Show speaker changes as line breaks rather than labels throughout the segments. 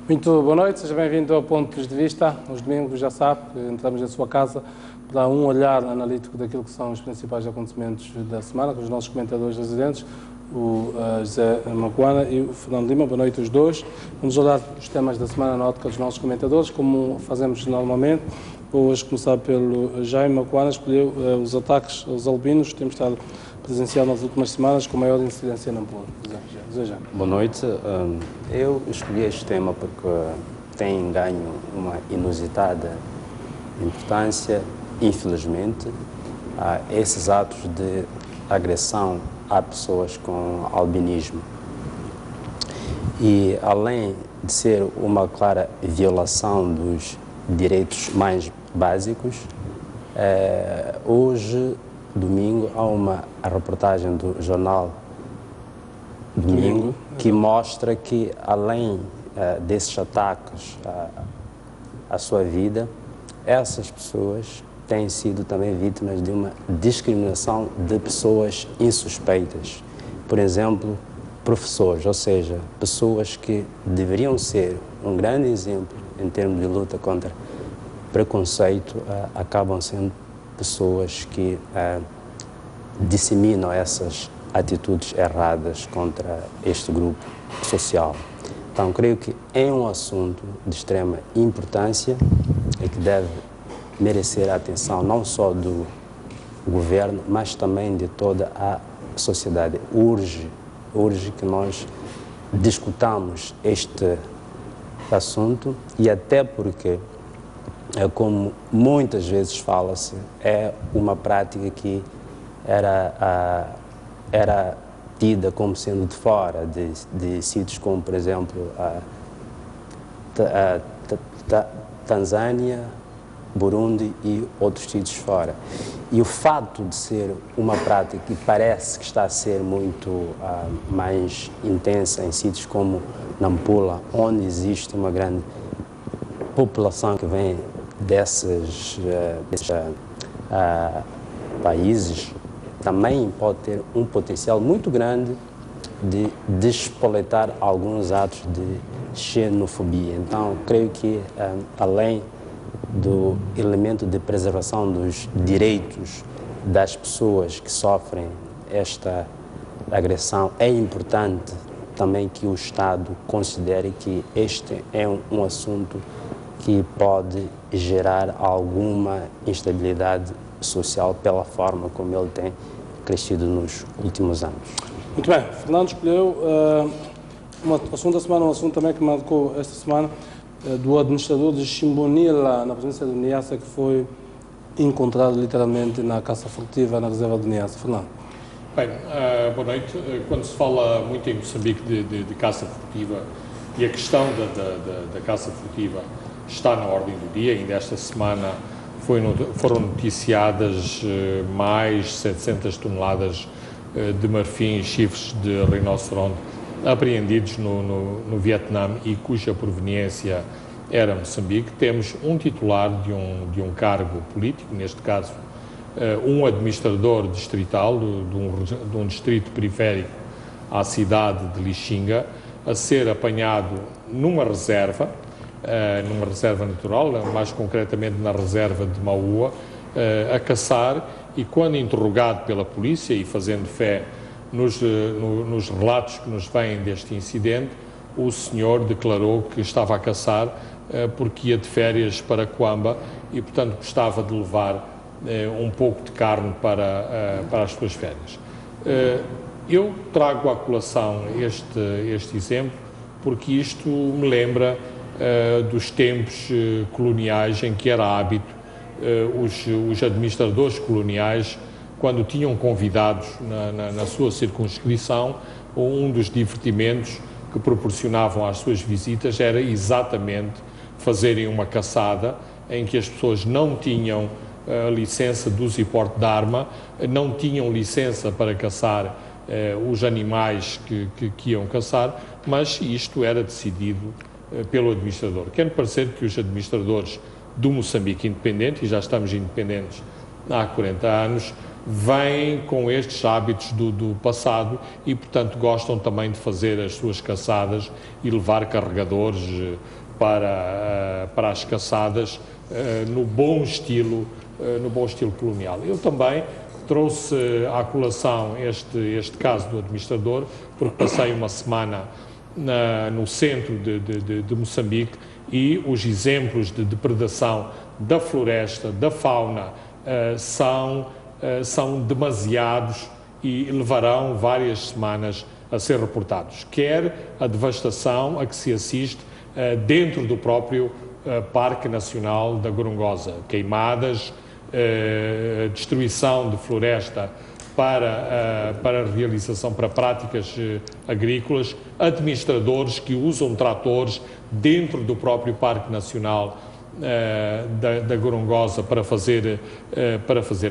Muito boa noite, seja bem-vindo ao Pontos de Vista. Os domingos, já sabe, entramos na sua casa para um olhar analítico daquilo que são os principais acontecimentos da semana, com os nossos comentadores residentes, o José Macuana e o Fernando Lima. Boa noite os dois. Vamos olhar os temas da semana na ótica dos nossos comentadores, como fazemos normalmente. Vou hoje começar pelo Jaime Macuana, escolheu os ataques aos albinos, temos estado presencial nas últimas semanas com maior incidência na Nampula.
Boa noite. Eu escolhi este tema porque tem ganho uma inusitada importância, infelizmente, a esses atos de agressão a pessoas com albinismo. E, além de ser uma clara violação dos direitos mais básicos, hoje, domingo, há uma reportagem do jornal Domingo que mostra que, além desses ataques à sua vida, essas pessoas têm sido também vítimas de uma discriminação de pessoas insuspeitas. Por exemplo, professores, ou seja, pessoas que deveriam ser um grande exemplo em termos de luta contra preconceito, acabam sendo pessoas que disseminam essas atitudes erradas contra este grupo social. Então, creio que é um assunto de extrema importância e que deve merecer a atenção não só do governo, mas também de toda a sociedade. Urge que nós discutamos este assunto e até porque, como muitas vezes fala-se, é uma prática que era tida como sendo de fora de sítios como, por exemplo, Tanzânia, Burundi e outros sítios fora. E o fato de ser uma prática que parece que está a ser muito mais intensa em sítios como Nampula, onde existe uma grande população que vem desses países, também pode ter um potencial muito grande de despoletar alguns atos de xenofobia. Então, creio que, além do elemento de preservação dos direitos das pessoas que sofrem esta agressão, é importante também que o Estado considere que este é um assunto que pode gerar alguma instabilidade social pela forma como ele tem crescido nos últimos anos.
Muito bem, Fernando escolheu um assunto da semana, um assunto também que marcou esta semana, do administrador de Chimbonila, na província de Niassa, que foi encontrado literalmente na caça furtiva na reserva de Niassa. Fernando.
Bem, boa noite. Quando se fala muito em Moçambique de caça furtiva, e a questão da caça furtiva está na ordem do dia, ainda esta semana foram noticiadas mais 700 toneladas de marfim e chifres de rinoceronte apreendidos no Vietnã e cuja proveniência era Moçambique. Temos um titular de um cargo político, neste caso um administrador distrital de um distrito periférico à cidade de Lixinga, a ser apanhado numa reserva natural, mais concretamente na reserva de Maua, a caçar, e quando interrogado pela polícia e fazendo fé nos relatos que nos vêm deste incidente, o senhor declarou que estava a caçar porque ia de férias para Coamba e, portanto, gostava de levar um pouco de carne para as suas férias. Eu trago à colação este exemplo porque isto me lembra dos tempos coloniais em que era hábito os administradores coloniais, quando tinham convidados na sua circunscrição, um dos divertimentos que proporcionavam às suas visitas era exatamente fazerem uma caçada em que as pessoas não tinham licença de uso e porte de arma, não tinham licença para caçar os animais que iam caçar, mas isto era decidido pelo administrador. Quero parecer que os administradores do Moçambique independente, e já estamos independentes há 40 anos, vêm com estes hábitos do passado e, portanto, gostam também de fazer as suas caçadas e levar carregadores para as caçadas no bom estilo colonial. Eu também trouxe à colação este caso do administrador, porque passei uma semana no centro de Moçambique e os exemplos de depredação da floresta, da fauna, são demasiados e levarão várias semanas a ser reportados. Quer a devastação a que se assiste dentro do próprio Parque Nacional da Gorongosa, queimadas, destruição de floresta para a realização, para práticas agrícolas, administradores que usam tratores dentro do próprio Parque Nacional da Gorongosa para fazer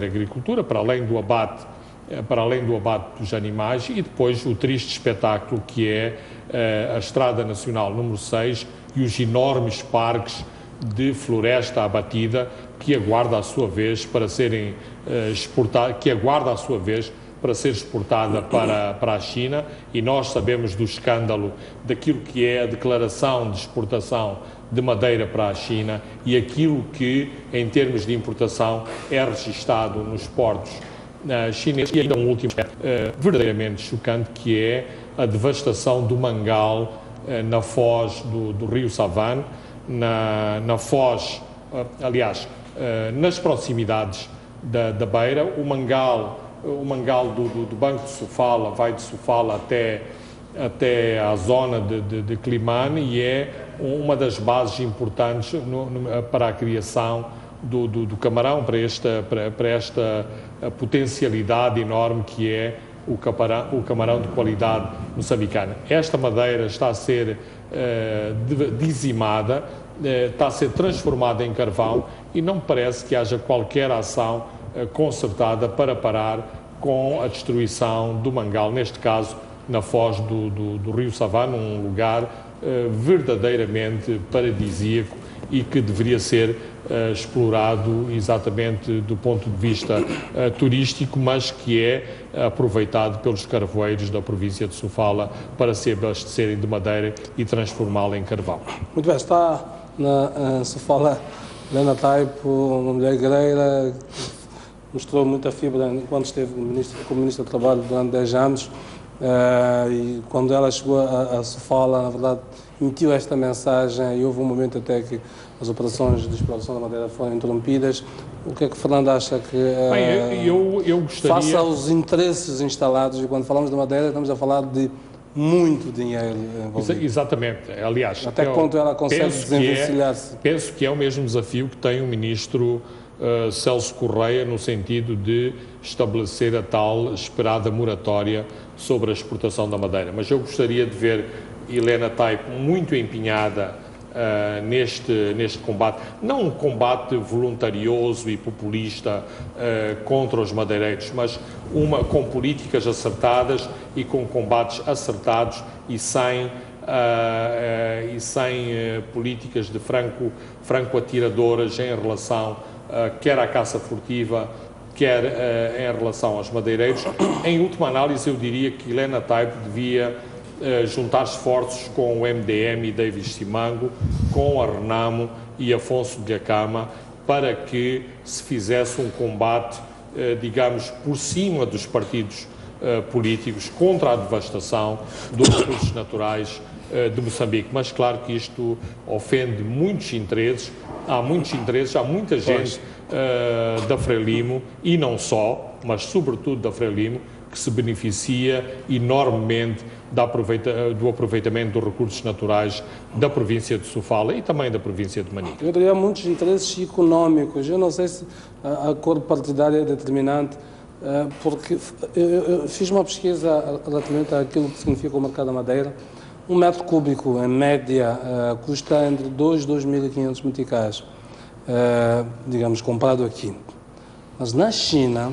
agricultura, para além do abate dos animais, e depois o triste espetáculo que é a Estrada Nacional número 6 e os enormes parques de floresta abatida que aguarda a sua vez para serem para ser exportada para a China, e nós sabemos do escândalo daquilo que é a declaração de exportação de madeira para a China e aquilo que, em termos de importação, é registado nos portos chineses. E ainda um último verdadeiramente chocante, que é a devastação do mangal na foz do rio Savane, na foz, aliás, nas proximidades da beira. O mangal do Banco de Sofala vai de Sofala até à zona de Climane, e é uma das bases importantes para a criação do camarão, para esta potencialidade enorme que é o camarão de qualidade moçambicana. Esta madeira está a ser dizimada, está a ser transformada em carvão, e não parece que haja qualquer ação concertada para parar com a destruição do mangal, neste caso na foz do rio Savane, um lugar verdadeiramente paradisíaco e que deveria ser explorado exatamente do ponto de vista turístico, mas que é aproveitado pelos carvoeiros da província de Sofala para se abastecerem de madeira e transformá-la em carvão.
Muito bem, está na Sofala Helena Taipo, uma mulher guerreira, mostrou muita fibra enquanto esteve como Ministra do Trabalho durante 10 anos, e quando ela chegou a Sofala, na verdade, emitiu esta mensagem, e houve um momento até que as operações de exploração da madeira foram interrompidas. O que é que o Fernando acha que,
eu gostaria...
face aos interesses instalados, e quando falamos de madeira estamos a falar de muito dinheiro envolvido?
Exatamente. Aliás,
até que ponto ela consegue desenvencilhar-se?
Penso que é o mesmo desafio que tem o Ministro Celso Correia, no sentido de estabelecer a tal esperada moratória sobre a exportação da madeira. Mas eu gostaria de ver Helena Taipo muito empenhada neste combate, não um combate voluntarioso e populista contra os madeireiros, mas com políticas acertadas e com combates acertados e sem políticas de franco-atiradoras em relação quer à caça furtiva, quer em relação aos madeireiros. Em última análise, eu diria que Helena Taipo devia juntar esforços com o MDM e Davis Simango, com a Renamo e Afonso de Acama, para que se fizesse um combate, digamos, por cima dos partidos políticos contra a devastação dos recursos naturais de Moçambique. Mas claro que isto ofende muitos interesses, há muita gente da Frelimo, e não só, mas sobretudo da Frelimo, que se beneficia enormemente do aproveitamento dos recursos naturais da província de Sofala e também da província de Manica.
Eu diria muitos interesses económicos. Eu não sei se a cor partidária é determinante, porque eu fiz uma pesquisa relativamente àquilo que significa o mercado da madeira. Um metro cúbico, em média, custa entre 2 e 2.500 meticais, digamos, comprado aqui. Mas na China,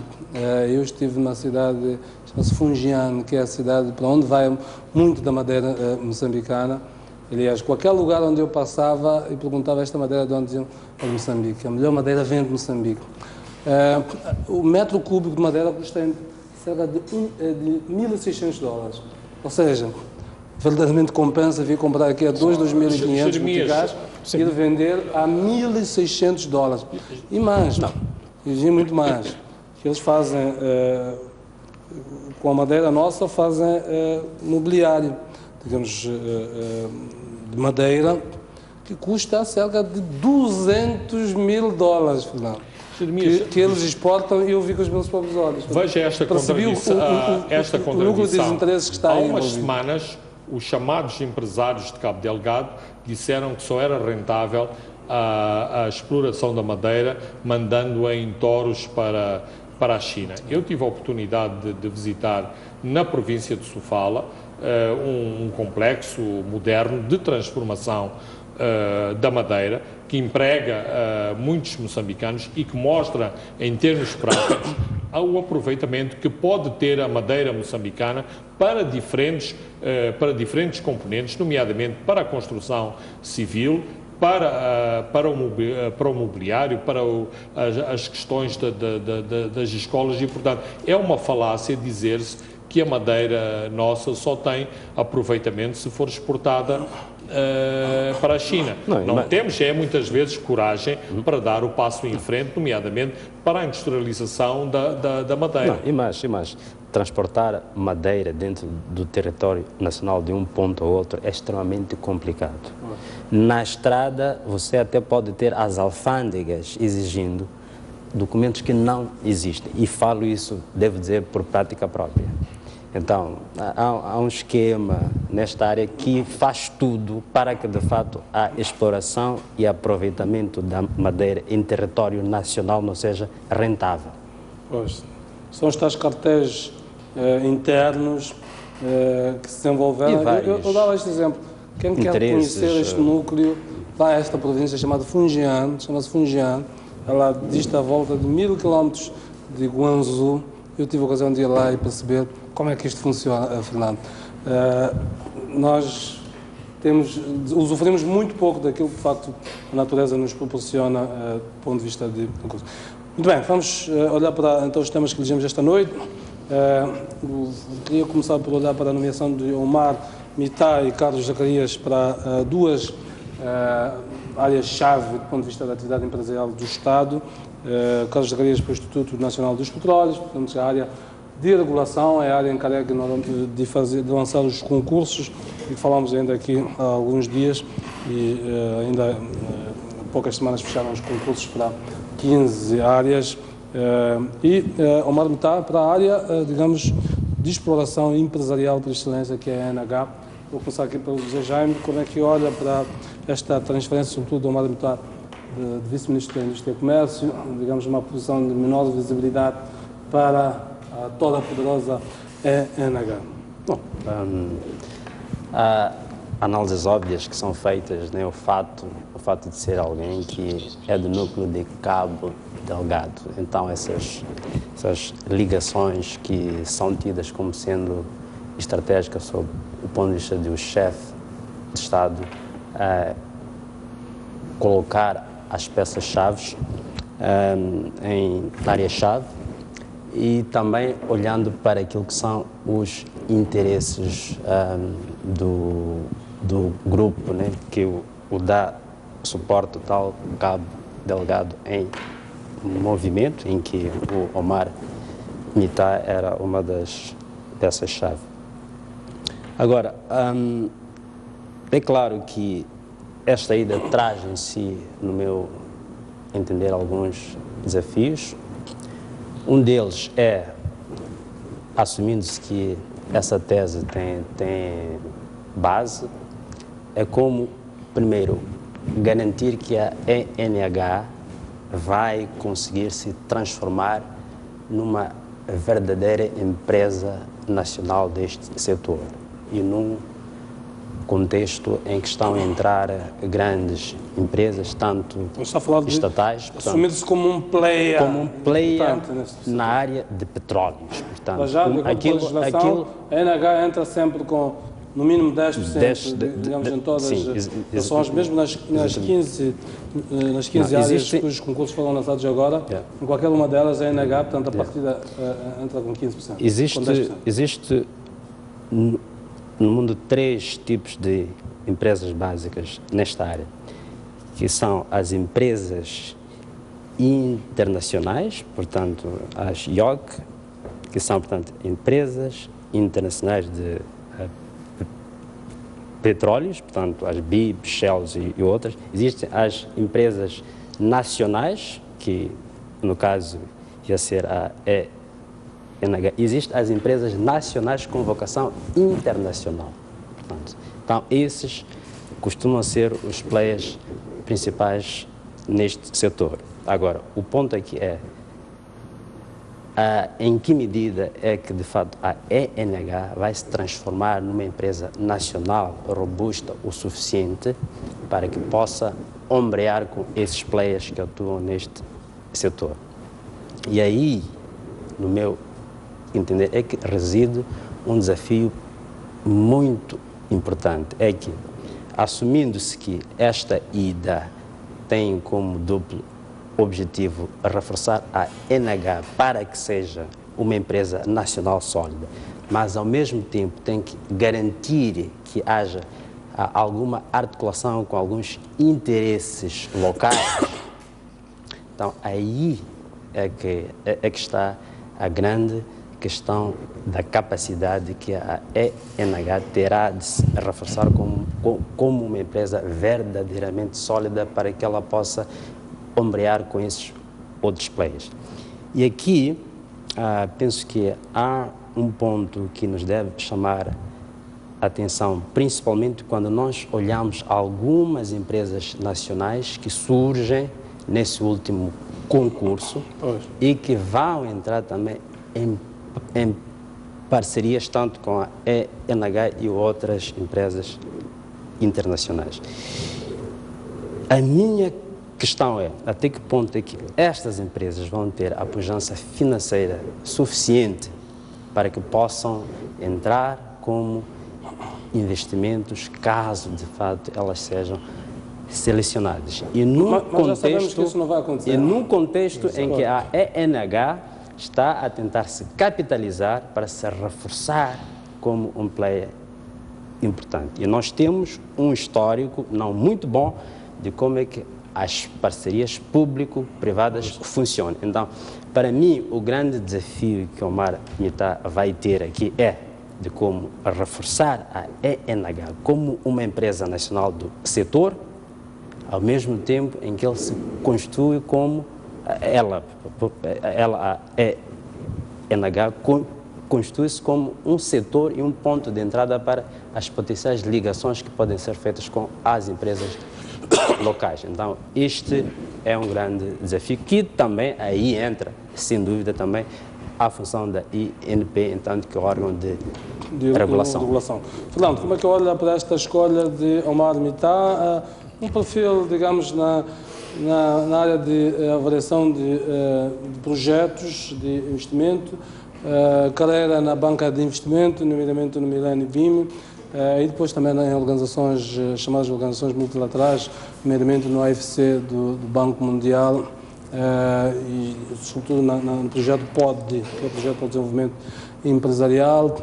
eu estive numa cidade, chama-se Funjian, que é a cidade para onde vai muito da madeira moçambicana. Aliás, qualquer lugar onde eu passava e perguntava esta madeira de onde diziam, é de Moçambique. A melhor madeira vem de Moçambique. O metro cúbico de madeira custa cerca de $1.600. Ou seja, verdadeiramente compensa vir comprar aqui a 2.500 meticais e vender a $1.600. E mais, e muito mais. Eles fazem, com a madeira nossa, fazem mobiliário, digamos, de madeira, que custa cerca de $200 mil, Fernando. Que eles exportam e eu vi com os meus próprios olhos.
Veja esta contradição.
O núcleo de desinteresses que está aí.
Há umas semanas, os chamados empresários de Cabo Delgado disseram que só era rentável a exploração da madeira, mandando-a em touros para a China. Eu tive a oportunidade de visitar na província de Sofala um complexo moderno de transformação da madeira, que emprega muitos moçambicanos e que mostra, em termos práticos, o aproveitamento que pode ter a madeira moçambicana para diferentes componentes, nomeadamente para a construção civil, para o mobiliário, para as questões das escolas e, portanto, é uma falácia dizer-se que a madeira nossa só tem aproveitamento se for exportada para a China. Não temos, muitas vezes, coragem para dar o passo em frente, nomeadamente para a industrialização da madeira.
E mais, transportar madeira dentro do território nacional de um ponto ao outro é extremamente complicado. Na estrada, você até pode ter as alfândegas exigindo documentos que não existem. E falo isso, devo dizer, por prática própria. Então, há um esquema nesta área que faz tudo para que, de fato, a exploração e aproveitamento da madeira em território nacional não seja rentável.
Pois, são os tais cartéis internos que se desenvolveram. Eu dava este exemplo. Quem quer conhecer este núcleo, lá esta província chamada Fungian, chama-se Fungian, ela dista a volta de 1.000 km de Guangzhou. Eu tive a ocasião de ir lá e perceber como é que isto funciona, Fernando. Nós usufruímos muito pouco daquilo que, de facto, a natureza nos proporciona do ponto de vista de... Muito bem, vamos olhar para então, os temas que elegemos esta noite. Queria começar por olhar para a nomeação de Omar Mitá e Carlos Zacarias para duas áreas-chave do ponto de vista da atividade empresarial do Estado. Carlos Zacarias para o Instituto Nacional dos Petróleos, portanto, a área de regulação é a área encarregue de lançar os concursos, e falámos ainda aqui há alguns dias, e ainda há poucas semanas fecharam os concursos para 15 áreas, e Omar Mitá para a área, digamos, de exploração empresarial por excelência, que é a ANH. Vou começar aqui pelo José Jaime, como é que olha para esta transferência, sobretudo do Omar Mitá, de Vice-Ministro da Indústria e Comércio, digamos, uma posição de menor visibilidade para a toda poderosa ANH.
Bom, há análises óbvias que são feitas, né? O fato de ser alguém que é do núcleo de Cabo Delgado. Então, essas ligações que são tidas como sendo estratégicas sob o ponto de vista do chefe de Estado, colocar as peças-chave em área-chave e também olhando para aquilo que são os interesses do grupo, né, que o dá suporte tal Cabo Delgado em movimento, em que o Omar Mitá era uma das peças-chave. Agora, é claro que esta ida traz em si, no meu entender, alguns desafios. Um deles é, assumindo-se que essa tese tem base, é como, primeiro, garantir que a ANH vai conseguir se transformar numa verdadeira empresa nacional deste setor e num contexto em que estão a entrar grandes empresas, tanto estatais,
assumindo-se como um player
na área de petróleos. Portanto,
mas já, a ANH entra sempre com no mínimo 10%, digamos, em todas as ações, mesmo nas 15 áreas cujos concursos foram lançados agora, em qualquer uma delas a NH, portanto, a partida entra com 15%.
Existe no mundo 3 tipos de empresas básicas nesta área, que são as empresas internacionais, portanto, as IOC, que são, portanto, empresas internacionais de petróleos, portanto, as BIP, Shells e outras. Existem as empresas nacionais, que, no caso, ia ser a ENH. Existem as empresas nacionais com vocação internacional. Portanto, então, esses costumam ser os players principais neste setor. Agora, o ponto aqui é em que medida é que, de fato, a ENH vai se transformar numa empresa nacional robusta o suficiente para que possa ombrear com esses players que atuam neste setor. E aí, no meu entender, é que reside um desafio muito importante. É que, assumindo-se que esta ida tem como duplo objetivo reforçar a ENH para que seja uma empresa nacional sólida, mas ao mesmo tempo tem que garantir que haja alguma articulação com alguns interesses locais. Então aí é que está a grande questão da capacidade que a ENH terá de se reforçar como uma empresa verdadeiramente sólida para que ela possa ombrear com esses outros players. E aqui, penso que há um ponto que nos deve chamar a atenção, principalmente quando nós olhamos algumas empresas nacionais que surgem nesse último concurso e que vão entrar também em parcerias tanto com a ENH e outras empresas internacionais. A minha questão é, até que ponto é que estas empresas vão ter a pujança financeira suficiente para que possam entrar como investimentos, caso de fato elas sejam selecionadas. E num contexto,
isso não vai acontecer.
E num contexto em que a ENH está a tentar se capitalizar para se reforçar como um player importante. E nós temos um histórico não muito bom de como é que as parcerias público-privadas funcionam. Então, para mim, o grande desafio que o Omar Mitá vai ter aqui é de como reforçar a ENH como uma empresa nacional do setor, ao mesmo tempo em que ele se constitui como a ENH constitui-se como um setor e um ponto de entrada para as potenciais ligações que podem ser feitas com as empresas locais. Então, este é um grande desafio que também aí entra, sem dúvida, também a função da INP, entanto que órgão de regulação.
Fernando, como é que olha para esta escolha de Omar Mitá? Um perfil, digamos, na área de avaliação de projetos de investimento, carreira na banca de investimento, nomeadamente no Millennium BIM, e depois também em organizações, chamadas organizações multilaterais, nomeadamente no AFC do Banco Mundial, e sobretudo no projeto POD, que é o Projeto para o Desenvolvimento Empresarial.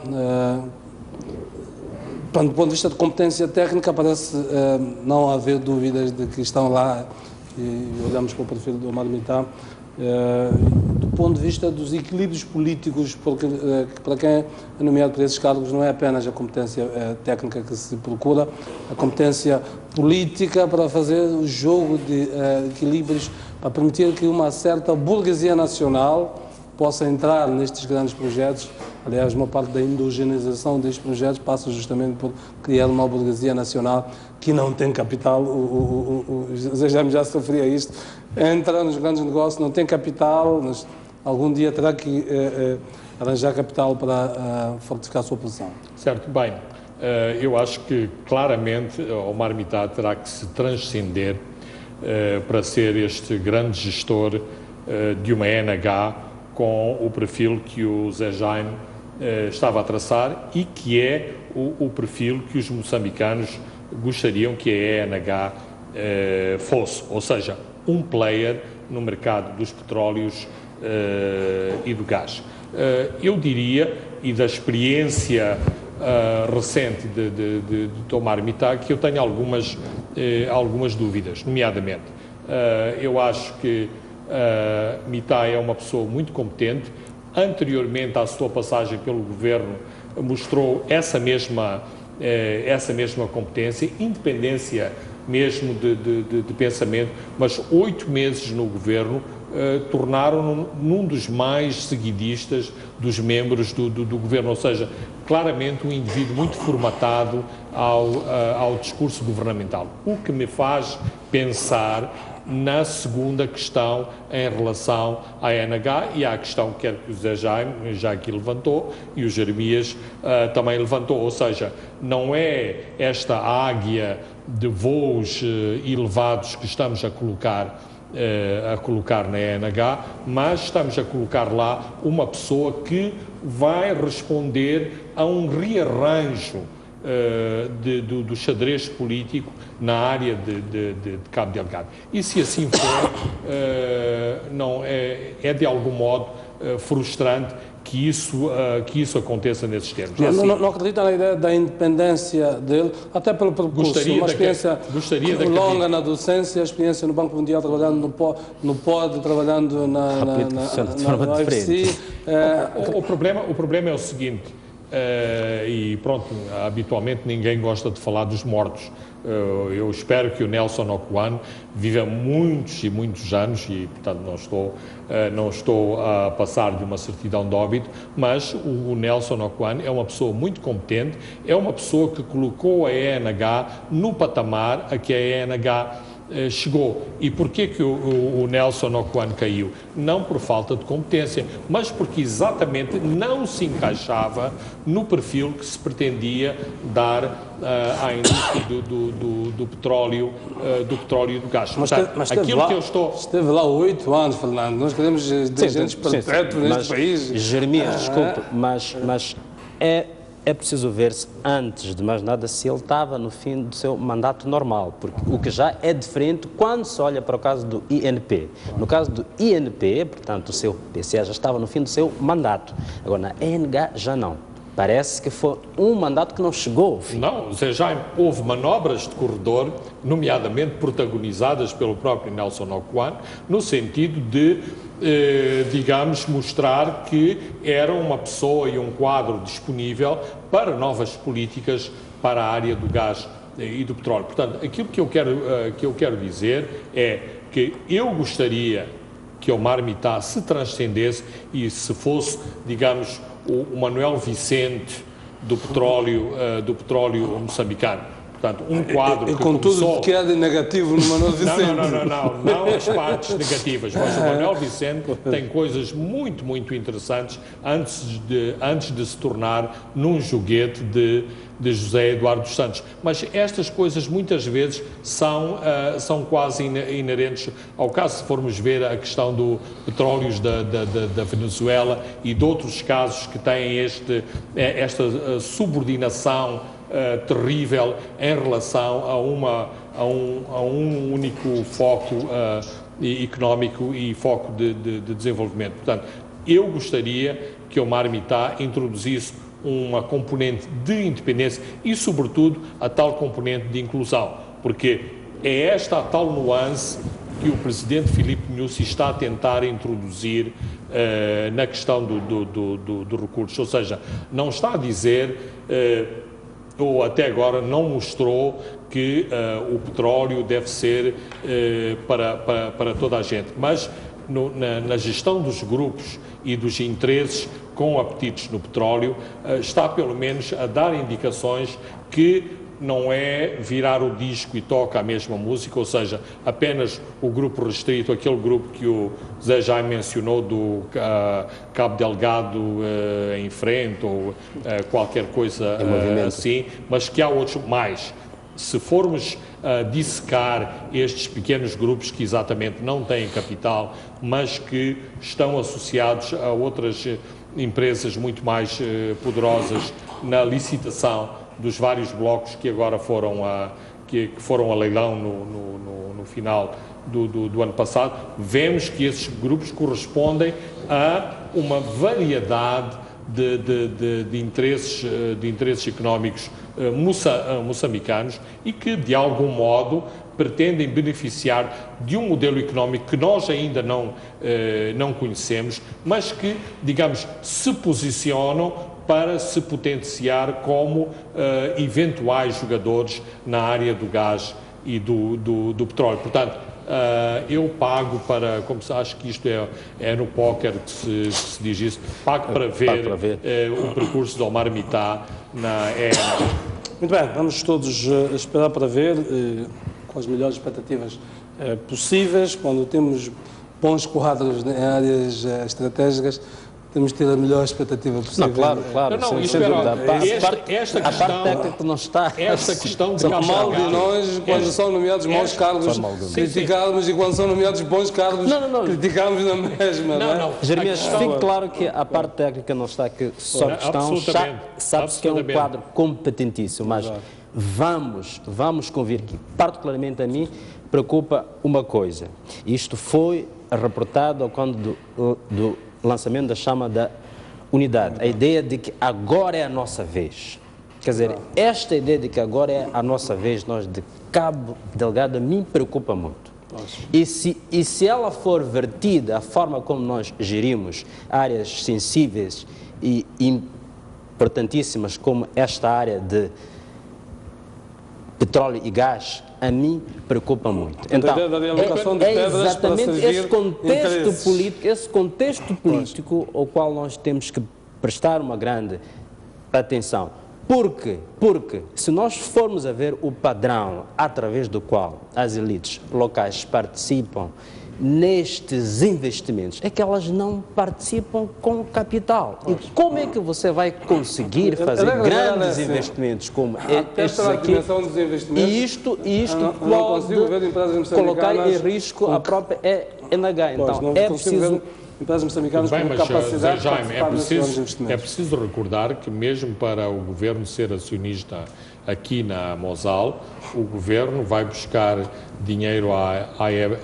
Do ponto de vista de competência técnica, parece não haver dúvidas de que estão lá, e olhamos para o perfil do Omar Mitá, do ponto de vista dos equilíbrios políticos, porque para quem é nomeado para esses cargos não é apenas a competência técnica que se procura, a competência política para fazer o jogo de equilíbrios, para permitir que uma certa burguesia nacional possa entrar nestes grandes projetos. Aliás, uma parte da endogenização destes projetos passa justamente por criar uma burguesia nacional que não tem capital. O José Jaime já sofria isto. Entra nos grandes negócios, não tem capital, mas algum dia terá que arranjar capital para fortificar a sua posição.
Certo, bem. Eu acho que claramente Omar Mitá terá que se transcender para ser este grande gestor de uma ENH com o perfil que o Zé Jaime estava a traçar e que é o perfil que os moçambicanos gostariam que a ENH fosse, ou seja, um player no mercado dos petróleos e do gás. Eu diria, e da experiência recente de Tomar Mitá, que eu tenho algumas dúvidas, nomeadamente, eu acho que Mitá é uma pessoa muito competente. Anteriormente à sua passagem pelo governo, mostrou essa mesma competência, independência mesmo de pensamento, mas 8 meses no governo tornaram-no num dos mais seguidistas dos membros do governo, ou seja, claramente um indivíduo muito formatado ao discurso governamental, o que me faz pensar na segunda questão em relação à ENH e à questão que o Zé Jaime já aqui levantou e o Jeremias também levantou, ou seja, não é esta águia de voos elevados que estamos a colocar na ENH, mas estamos a colocar lá uma pessoa que vai responder a um rearranjo do xadrez político na área de Cabo Delgado. E se assim for, não é de algum modo frustrante que isso aconteça nesses termos. É assim,
não acredita na ideia da independência dele, até pelo percurso, uma experiência longa na docência, a experiência no Banco Mundial, trabalhando no POD, trabalhando na UFC.
O problema é o seguinte, e pronto, habitualmente ninguém gosta de falar dos mortos. Eu espero que o Nelson Okuan viva muitos e muitos anos e, portanto, não estou a passar de uma certidão de óbito, mas o Nelson Okuan é uma pessoa muito competente, é uma pessoa que colocou a ENH no patamar a que a ENH chegou. E porquê que o Nelson Okuan caiu? Não por falta de competência, mas porque exatamente não se encaixava no perfil que se pretendia dar à indústria do petróleo e do gás.
Mas esteve lá 8 anos, Fernando. Nós queremos dirigentes perpétuos neste país.
Jeremias, desculpe, mas é preciso ver-se, antes de mais nada, se ele estava no fim do seu mandato normal, porque o que já é diferente quando se olha para o caso do INP. No caso do INP, portanto, o seu PCA já estava no fim do seu mandato. Agora, na ENH já não. Parece que foi um mandato que não chegou ao fim.
Não, já houve manobras de corredor, nomeadamente protagonizadas pelo próprio Nelson Okuan, no sentido de, digamos, mostrar que era uma pessoa e um quadro disponível para novas políticas para a área do gás e do petróleo. Portanto, aquilo que eu quero dizer é que eu gostaria que Omar Mitá se transcendesse e se fosse, digamos, o Manuel Vicente do petróleo moçambicano. Portanto, um quadro
que com tudo que é de negativo no Manuel Vicente.
Não as partes negativas, mas o Manuel Vicente tem coisas muito, muito interessantes antes de se tornar num joguete de José Eduardo dos Santos. Mas estas coisas muitas vezes são quase inerentes ao caso, se formos ver a questão do petróleos da Venezuela e de outros casos que têm esta subordinação terrível em relação a um único foco económico e foco de desenvolvimento. Portanto, eu gostaria que Omar Mitá introduzisse uma componente de independência e, sobretudo, a tal componente de inclusão, porque é esta a tal nuance que o presidente Filipe Nyusi está a tentar introduzir na questão do recurso, ou seja, não está a dizer ou até agora não mostrou que o petróleo deve ser para toda a gente, mas na gestão dos grupos e dos interesses com apetites no petróleo, está pelo menos a dar indicações que não é virar o disco e toca a mesma música, ou seja, apenas o grupo restrito, aquele grupo que o Zé já mencionou do Cabo Delgado em frente ou qualquer coisa assim, mas que há outros mais. Se formos dissecar estes pequenos grupos que exatamente não têm capital, mas que estão associados a empresas muito mais poderosas na licitação dos vários blocos que agora foram a leilão no final do ano passado. Vemos que esses grupos correspondem a uma variedade de interesses económicos moçambicanos e que, de algum modo, pretendem beneficiar de um modelo económico que nós ainda não conhecemos, mas que, digamos, se posicionam para se potenciar como eventuais jogadores na área do gás e do petróleo. Portanto, eu pago para, como se acho que isto é no póquer que se diz isso, pago para ver, o percurso de Omar Mitá na ENA.
Muito bem, vamos todos esperar para ver com as melhores expectativas possíveis. Quando temos bons quadros em áreas estratégicas, temos de ter a melhor expectativa possível.
Não, claro.
Não,
sem
espera,
dúvida.
esta
A parte técnica não está.
Esta questão de
Mal de nós, quando são nomeados bons cargos, criticamos, e quando são nomeados bons cargos, criticamos na mesma. Não.
Jeremias, fique claro que a parte técnica não está aqui só questão. Sabe-se que é um quadro competentíssimo, mas vamos convir que, particularmente a mim, preocupa uma coisa. Isto foi reportado quando do lançamento da chama da unidade, a ideia de que agora é a nossa vez. Quer dizer, esta ideia de que agora é a nossa vez, nós de Cabo Delgado, me preocupa muito. E se ela for vertida, a forma como nós gerimos áreas sensíveis e importantíssimas como esta área de petróleo e gás, a mim preocupa muito. Então, é exatamente esse contexto político ao qual nós temos que prestar uma grande atenção. Porque se nós formos a ver o padrão através do qual as elites locais participam nestes investimentos, é que elas não participam com capital. E como é que você vai conseguir fazer grandes investimentos como estes aqui? E isto pode colocar em risco a própria ENH. Então, é preciso...
empresas moçambicanas com capacidade de
Jaime, é preciso recordar que mesmo para o governo ser acionista aqui na Mosal, o governo vai buscar dinheiro à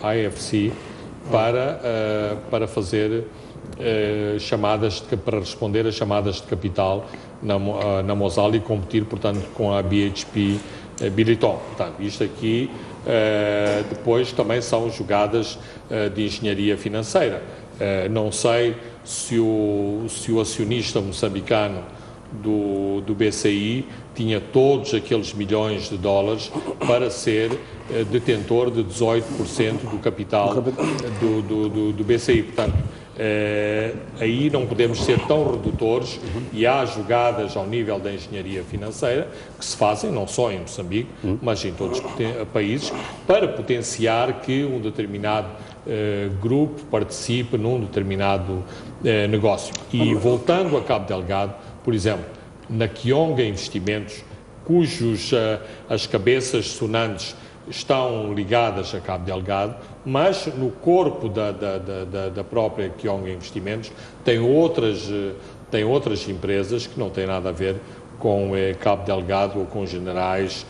AFC para fazer para responder a chamadas de capital na Mosal e competir, portanto, com a BHP Billiton. Portanto, isto aqui depois também são jogadas de engenharia financeira. Não sei se o acionista moçambicano do BCI tinha todos aqueles milhões de dólares para ser detentor de 18% do capital do BCI. Portanto, aí não podemos ser tão redutores e há jogadas ao nível da engenharia financeira que se fazem, não só em Moçambique, mas em todos os países, para potenciar que um determinado grupo participe num determinado negócio. E voltando a Cabo Delgado, por exemplo, na Kionga Investimentos, cujos as cabeças sonantes estão ligadas a Cabo Delgado, mas no corpo da própria Kionga Investimentos tem outras empresas que não têm nada a ver com Cabo Delgado ou com generais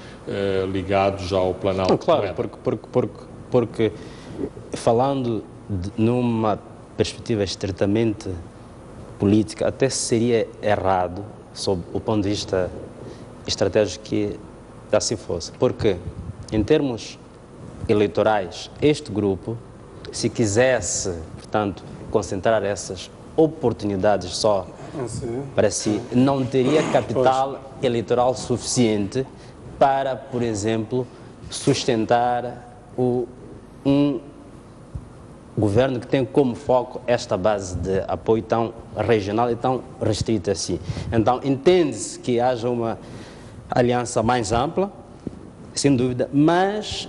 ligados ao Planalto.
Não, claro, porque falando numa perspectiva estritamente política, até seria errado, sob o ponto de vista estratégico, que assim fosse. Porque, em termos eleitorais, este grupo, se quisesse, portanto, concentrar essas oportunidades só para si, não teria capital eleitoral suficiente para, por exemplo, sustentar um governo que tem como foco esta base de apoio tão regional e tão restrita assim. Então, entende-se que haja uma aliança mais ampla, sem dúvida, mas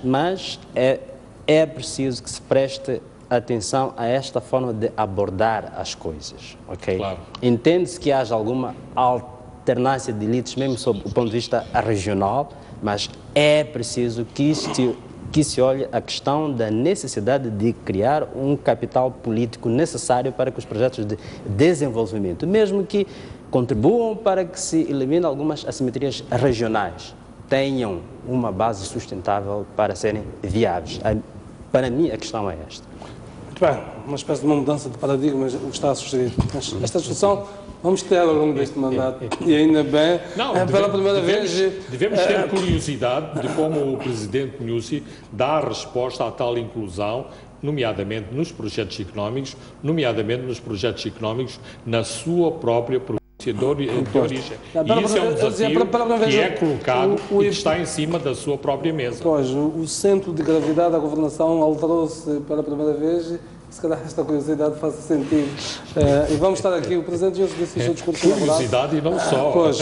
é preciso que se preste atenção a esta forma de abordar as coisas, ok?
Claro.
Entende-se que haja alguma alternância de elites, mesmo sob o ponto de vista regional, mas é preciso que este que se olhe a questão da necessidade de criar um capital político necessário para que os projetos de desenvolvimento, mesmo que contribuam para que se eliminem algumas assimetrias regionais, tenham uma base sustentável para serem viáveis. Para mim, a questão é esta.
Muito bem, uma espécie de uma mudança de paradigma, o que está a sugerir. Mas esta discussão vamos ter ao longo deste mandato, e ainda bem, pela primeira vez...
Devemos ter curiosidade de como o Presidente Nyusi dá a resposta à tal inclusão, nomeadamente nos projetos económicos, na sua própria província de origem. E isso é um desafio que é colocado e que está em cima da sua própria mesa.
Pois, o centro de gravidade da governação alterou-se pela primeira vez. Se calhar esta curiosidade faz sentido. E vamos estar aqui, o Presidente Nyusi disse o seu discurso elaborado.
Curiosidade e não só.
Pois,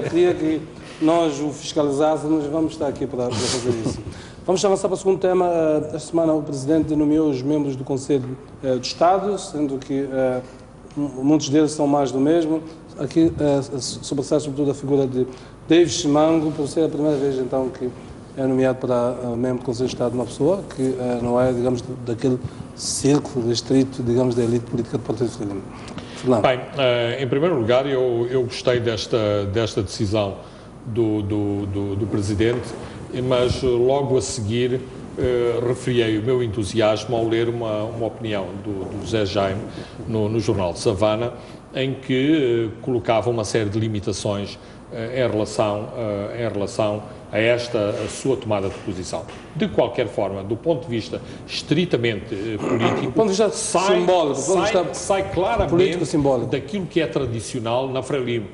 queria que nós o fiscalizássemos, vamos estar aqui para fazer isso. Vamos avançar para o segundo tema. Esta semana o Presidente nomeou os membros do Conselho de Estado, sendo que muitos deles são mais do mesmo. Aqui sobressai sobretudo a figura de David Chimango, por ser a primeira vez então que é nomeado para membro do Conselho de Estado, uma pessoa que não é, digamos, daquele círculo restrito, digamos, da elite política do Partido Frelimo.
Bem, em primeiro lugar, eu gostei desta decisão do Presidente, mas logo a seguir referiei o meu entusiasmo ao ler uma opinião do Zé Jaime no jornal de Savana, em que colocava uma série de limitações em relação a esta sua tomada de posição. De qualquer forma, do ponto de vista estritamente político,
do ponto de vista simbólico,
sai claramente daquilo que é tradicional na Frelimo.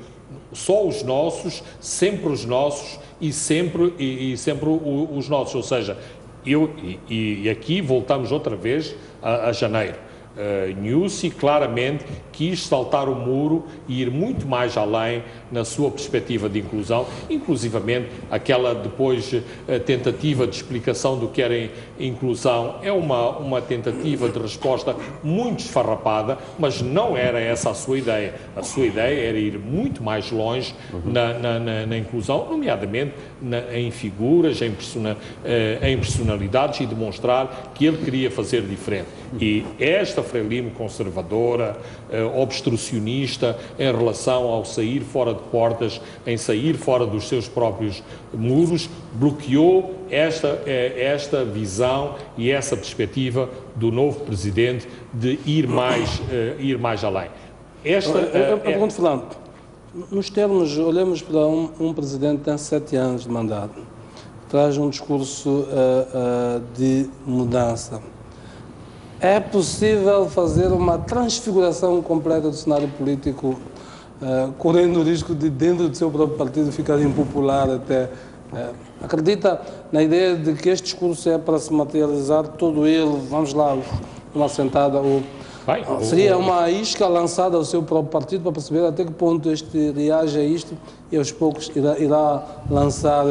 Só os nossos, sempre os nossos e sempre os nossos. Ou seja, e aqui voltamos outra vez a janeiro. Nyusi claramente quis saltar o muro e ir muito mais além na sua perspectiva de inclusão, inclusivamente aquela depois tentativa de explicação do que era inclusão é uma tentativa de resposta muito esfarrapada, mas não era essa a sua ideia. A sua ideia era ir muito mais longe na inclusão, nomeadamente em figuras, em personalidades, e demonstrar que ele queria fazer diferente. E esta Frelimo conservadora, obstrucionista em relação ao sair fora de portas, em sair fora dos seus próprios muros, bloqueou esta visão e essa perspectiva do novo Presidente de ir mais além.
Eu pergunto, Fernando, nos termos, olhamos para um Presidente que tem 7 anos de mandato, traz um discurso de mudança. É possível fazer uma transfiguração completa do cenário político, correndo o risco de, dentro do seu próprio partido, ficar impopular até? Acredita na ideia de que este discurso é para se materializar todo ele, vamos lá, uma sentada, seria uma isca lançada ao seu próprio partido para perceber até que ponto este reage a isto e aos poucos irá lançar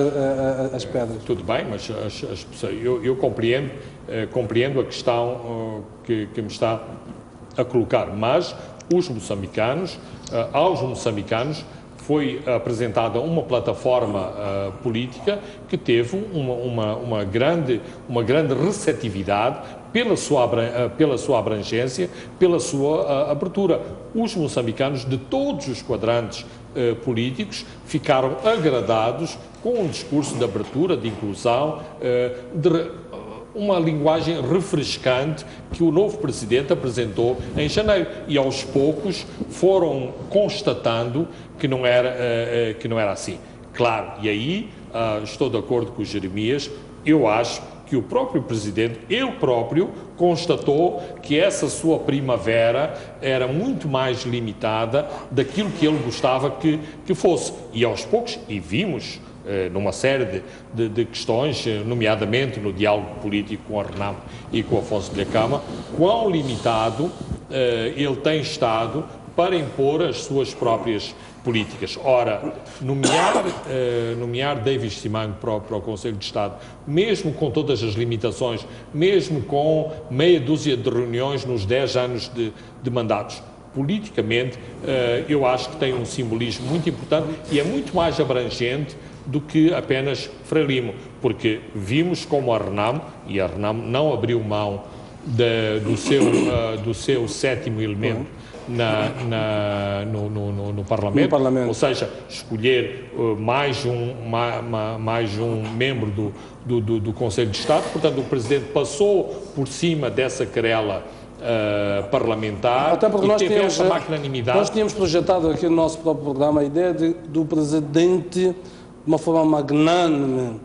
as pedras?
Tudo bem, mas eu compreendo a questão que me está a colocar, mas aos moçambicanos foi apresentada uma plataforma política que teve uma grande receptividade pela sua abrangência, pela sua abertura. Os moçambicanos de todos os quadrantes políticos ficaram agradados com um discurso de abertura, de inclusão, uma linguagem refrescante que o novo Presidente apresentou em janeiro, e aos poucos foram constatando que não era assim. Claro, e aí estou de acordo com o Jeremias, eu acho que o próprio Presidente, ele próprio, constatou que essa sua primavera era muito mais limitada daquilo que ele gostava que fosse. E aos poucos, e vimos numa série de questões, nomeadamente no diálogo político com a Renamo e com o Afonso de Lhakama, quão limitado ele tem estado para impor as suas próprias políticas. Ora, nomear David Chimango para o Conselho de Estado, mesmo com todas as limitações, mesmo com meia dúzia de reuniões nos 10 anos de mandatos, politicamente, eu acho que tem um simbolismo muito importante e é muito mais abrangente do que apenas Frelimo, porque vimos como a Renamo, e a Renamo não abriu mão do seu sétimo elemento no Parlamento, ou seja, escolher mais um membro do Conselho de Estado. Portanto, o Presidente passou por cima dessa querela parlamentar.
Até porque
nós teve essa magnanimidade.
Nós tínhamos projetado aqui no nosso próprio programa a ideia do Presidente, de uma forma magnânime,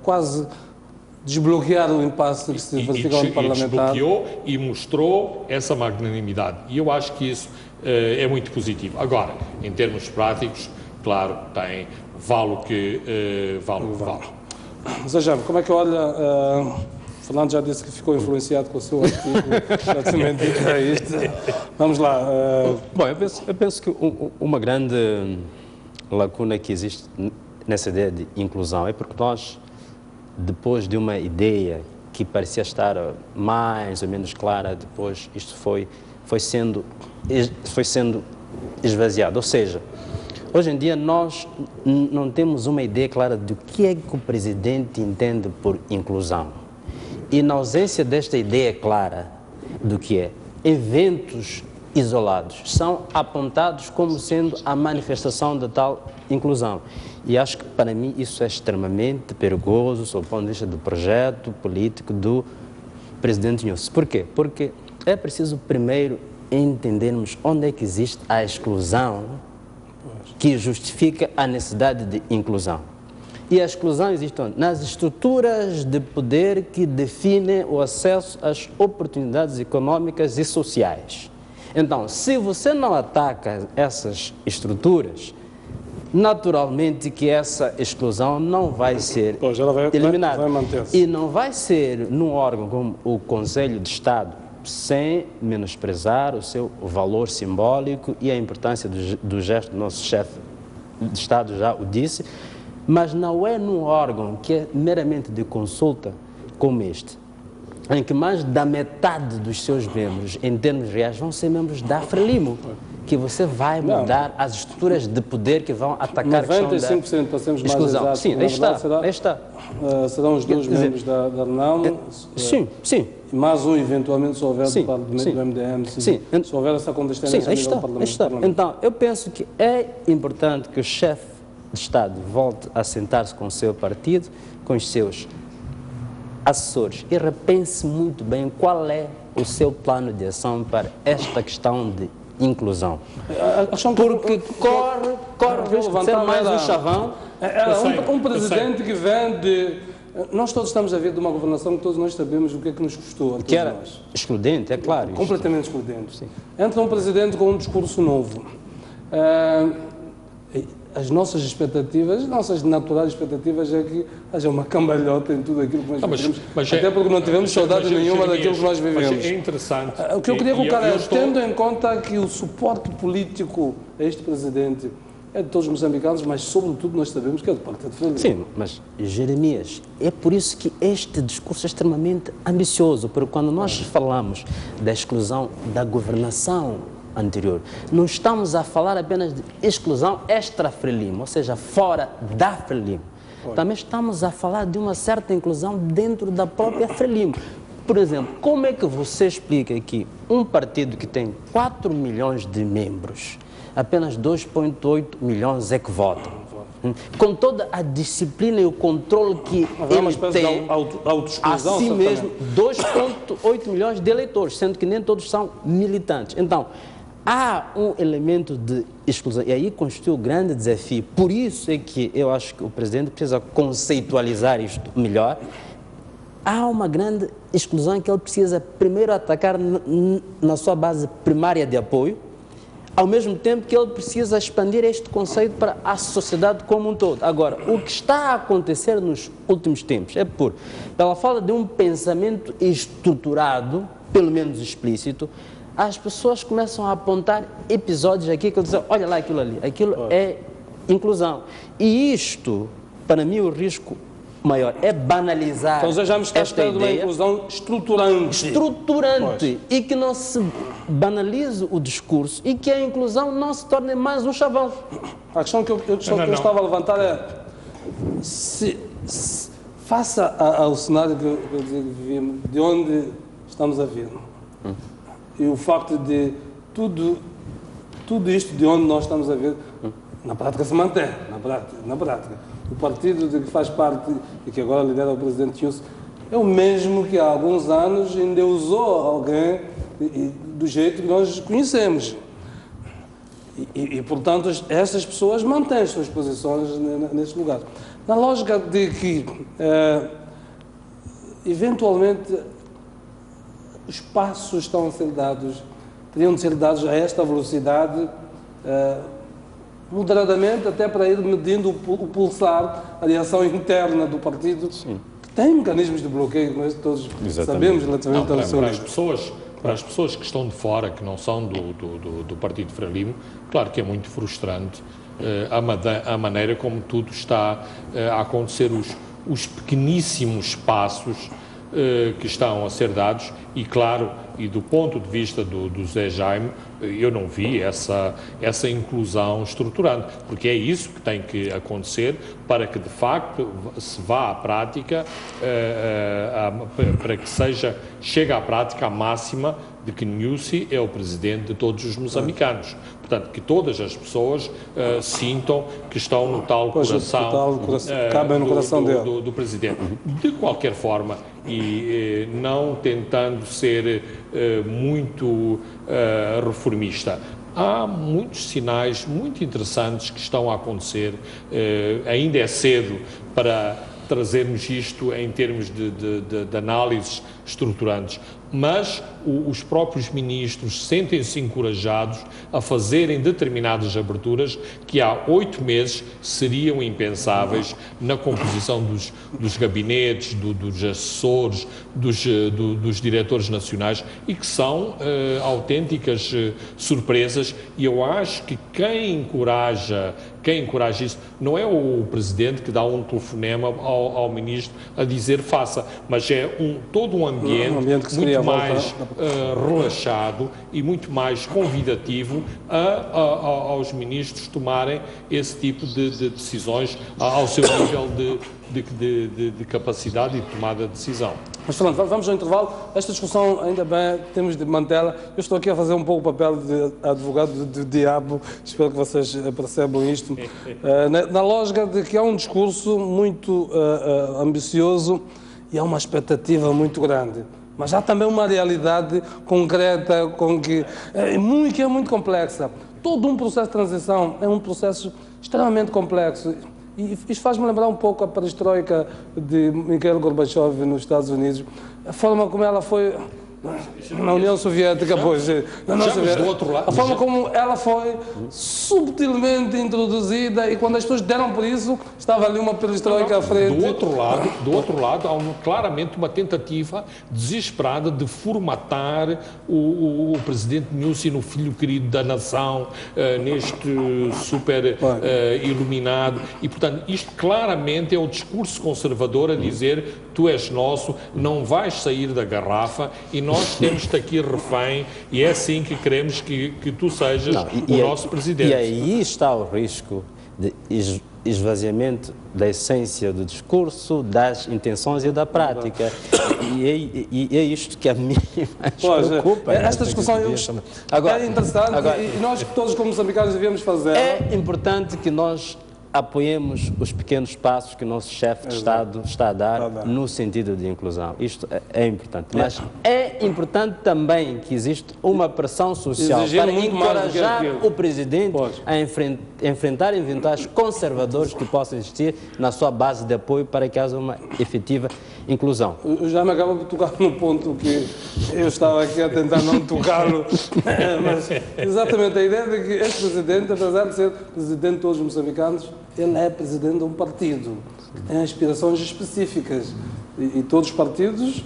quase desbloquear o impasse que se verifica no Parlamentar.
Desbloqueou e mostrou essa magnanimidade. E eu acho que isso é muito positivo. Agora, em termos práticos, claro, vale o que vale.
Zé Jaime, como é que olha... Fernando já disse que ficou influenciado com o seu artigo relativamente a isto. Vamos lá.
Bom, eu penso que uma grande lacuna que existe nessa ideia de inclusão é porque nós, depois de uma ideia que parecia estar mais ou menos clara, depois isto foi sendo esvaziado. Ou seja, hoje em dia nós não temos uma ideia clara do que é que o Presidente entende por inclusão. E na ausência desta ideia clara do que é, eventos isolados são apontados como sendo a manifestação da tal inclusão. E acho que, para mim, isso é extremamente perigoso, sob o ponto de vista do projeto político do Presidente Nussi. Por quê? Porque é preciso primeiro entendermos onde é que existe a exclusão que justifica a necessidade de inclusão. E a exclusão existe onde? Nas estruturas de poder que definem o acesso às oportunidades econômicas e sociais. Então, se você não ataca essas estruturas, naturalmente que essa exclusão não vai ser eliminada. E não vai ser num órgão como o Conselho de Estado, sem menosprezar o seu valor simbólico e a importância do gesto do nosso chefe de Estado já o disse, mas não é num órgão que é meramente de consulta como este, em que mais da metade dos seus membros, em termos reais, vão ser membros da Frelimo, que você vai mudar as estruturas de poder que vão atacar
95%, para sermos mais exatos.
Sim, aí está.
Serão os dois membros da Renamo.
Sim.
E mais um, eventualmente, se houver do Parlamento do MDM, se houver essa condescendência
do Parlamento. Então, eu penso que é importante que o chefe de Estado volte a sentar-se com o seu partido, com os seus assessores e repense muito bem qual é o seu plano de ação para esta questão de inclusão. Porque corre o risco de ser mais um chavão.
Um presidente que vem de... Nós todos estamos a ver de uma governação que todos nós sabemos o que é que nos custou.
Que era excludente, é claro.
Completamente excludente. Sim. Entra um presidente com um discurso novo. As nossas expectativas, as nossas naturais expectativas é que haja uma cambalhota em tudo aquilo que nós vivemos, até porque não tivemos saudade nenhuma daquilo que nós vivemos.
Mas é interessante.
O que eu queria colocar é, tendo em conta que o suporte político a este Presidente é de todos os moçambicanos, mas sobretudo nós sabemos que é do Partido Frelimo.
Sim, mas Jeremias, é por isso que este discurso é extremamente ambicioso, porque quando nós falamos da exclusão da governação anterior, não estamos a falar apenas de exclusão extra-Frelimo, ou seja, fora da Frelimo. Também estamos a falar de uma certa inclusão dentro da própria Frelimo. Por exemplo, como é que você explica que um partido que tem 4 milhões de membros, apenas 2,8 milhões é que votam? Com toda a disciplina e o controle que ele tem, assim mesmo, 2,8 milhões de eleitores, sendo que nem todos são militantes. Então, há um elemento de exclusão, e aí constitui o grande desafio. Por isso é que eu acho que o Presidente precisa conceitualizar isto melhor. Há uma grande exclusão que ele precisa primeiro atacar na sua base primária de apoio, ao mesmo tempo que ele precisa expandir este conceito para a sociedade como um todo. Agora, o que está a acontecer nos últimos tempos é pela falta de um pensamento estruturado, pelo menos explícito, as pessoas começam a apontar episódios aqui que eu dizer, olha lá aquilo ali, aquilo é inclusão. E isto, para mim, o risco maior é banalizar
então, já me está
esta ideia.
Uma inclusão estruturante.
E que não se banalize o discurso e que a inclusão não se torne mais um chavão.
A questão que eu estava a levantar é, Faça ao cenário que eu digo, de onde estamos a vir. E o facto de tudo isto de onde nós estamos a vir, na prática se mantém, na prática. O partido de que faz parte e que agora lidera o presidente Nussi é o mesmo que há alguns anos endeusou alguém do jeito que nós conhecemos. E portanto, essas pessoas mantêm as suas posições nesse lugar. Na lógica de que, eventualmente, os passos estão a ser dados, teriam de ser dados a esta velocidade, moderadamente, até para ir medindo o pulsar, a reação interna do partido, que tem mecanismos de bloqueio, mas todos sabemos relativamente ao seu líder.
Para as pessoas que estão de fora, que não são do Partido Frelimo, claro que é muito frustrante a maneira como tudo está a acontecer, os pequeníssimos passos que estão a ser dados e, claro, e do ponto de vista do Zé Jaime, eu não vi essa inclusão estruturante, porque é isso que tem que acontecer para que, de facto, se vá à prática, para que chegue à prática a máxima de que Nussi é o presidente de todos os moçambicanos. Portanto, que todas as pessoas sintam que estão no tal coração,
cabem no coração
do presidente. De qualquer forma, e não tentando ser muito reformista, há muitos sinais muito interessantes que estão a acontecer. Ainda é cedo para trazermos isto em termos de análises estruturantes, mas os próprios ministros sentem-se encorajados a fazerem determinadas aberturas que há 8 meses seriam impensáveis na composição dos gabinetes, dos assessores, dos diretores nacionais, e que são autênticas surpresas, e eu acho que quem encoraja isso não é o Presidente que dá um telefonema ao Ministro a dizer faça, mas é todo um ambiente muito mais relaxado e muito mais convidativo aos Ministros tomarem esse tipo de decisões ao seu nível de capacidade e de tomada de decisão.
Mas, Fernando, vamos ao intervalo. Esta discussão, ainda bem, temos de mantê-la. Eu estou aqui a fazer um pouco o papel de advogado do diabo, espero que vocês percebam isto, na lógica de que há um discurso muito ambicioso e há uma expectativa muito grande. Mas há também uma realidade concreta que é muito complexa. Todo um processo de transição é um processo extremamente complexo. E isto faz-me lembrar um pouco a perestroika de Mikhail Gorbachev nos Estados Unidos, a forma como ela foi na União Soviética, pois, na União Soviética,
do outro lado,
a forma como ela foi subtilmente introduzida, e quando as pessoas deram por isso, estava ali uma perestroika à frente.
Do outro lado há claramente uma tentativa desesperada de formatar o presidente Nussi no filho querido da nação, neste super iluminado, e portanto isto claramente é o discurso conservador a dizer: tu és nosso, não vais sair da garrafa e nós temos-te aqui refém, e é assim que queremos que tu sejas o nosso presidente.
E aí está o risco de esvaziamento da essência do discurso, das intenções e da prática. E é isto que a mim mais preocupa.
Esta discussão é interessante, e nós todos como moçambicanos devemos fazer.
É importante que nós apoiemos os pequenos passos que o nosso chefe de Estado está a dar no sentido de inclusão. Isto é importante. Mas é importante também que existe uma pressão social para encorajar o Presidente a enfrentar eventuais conservadores que possam existir na sua base de apoio para que haja uma efetiva inclusão.
Já me acaba de tocar no ponto que eu estava aqui a tentar não tocá-lo, mas exatamente a ideia de que este Presidente, apesar de ser Presidente de todos os moçambicanos, ele é presidente de um partido, tem aspirações específicas, e todos os partidos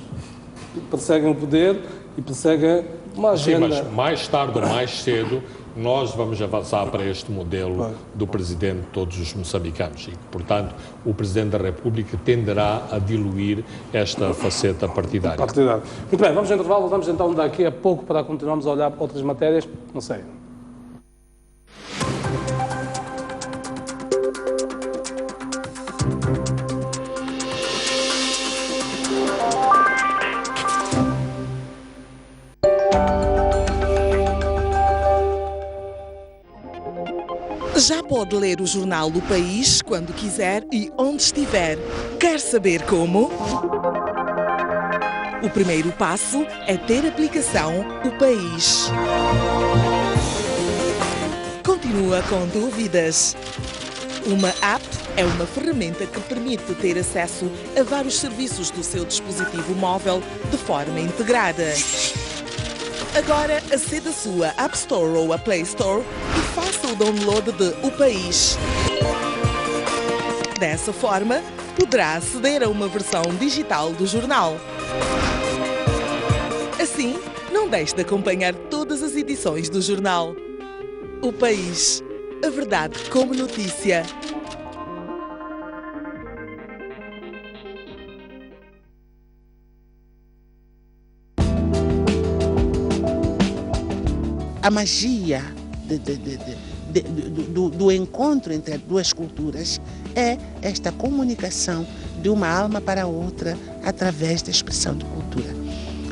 perseguem o poder e perseguem uma agenda.
Sim, mas mais tarde ou mais cedo nós vamos avançar para este modelo do presidente de todos os moçambicanos e, portanto, o Presidente da República tenderá a diluir esta faceta partidária.
Muito bem, vamos ao intervalo, vamos então daqui a pouco para continuarmos a olhar para outras matérias, não sei.
Já pode ler o jornal O País quando quiser e onde estiver. Quer saber como? O primeiro passo é ter a aplicação O País. Continua com dúvidas? Uma app é uma ferramenta que permite ter acesso a vários serviços do seu dispositivo móvel de forma integrada. Agora aceda à sua App Store ou a Play Store e faça o download de O País. Dessa forma, poderá aceder a uma versão digital do jornal. Assim, não deixe de acompanhar todas as edições do jornal. O País. A verdade como notícia.
A magia do encontro entre as duas culturas é esta comunicação de uma alma para a outra através da expressão de cultura.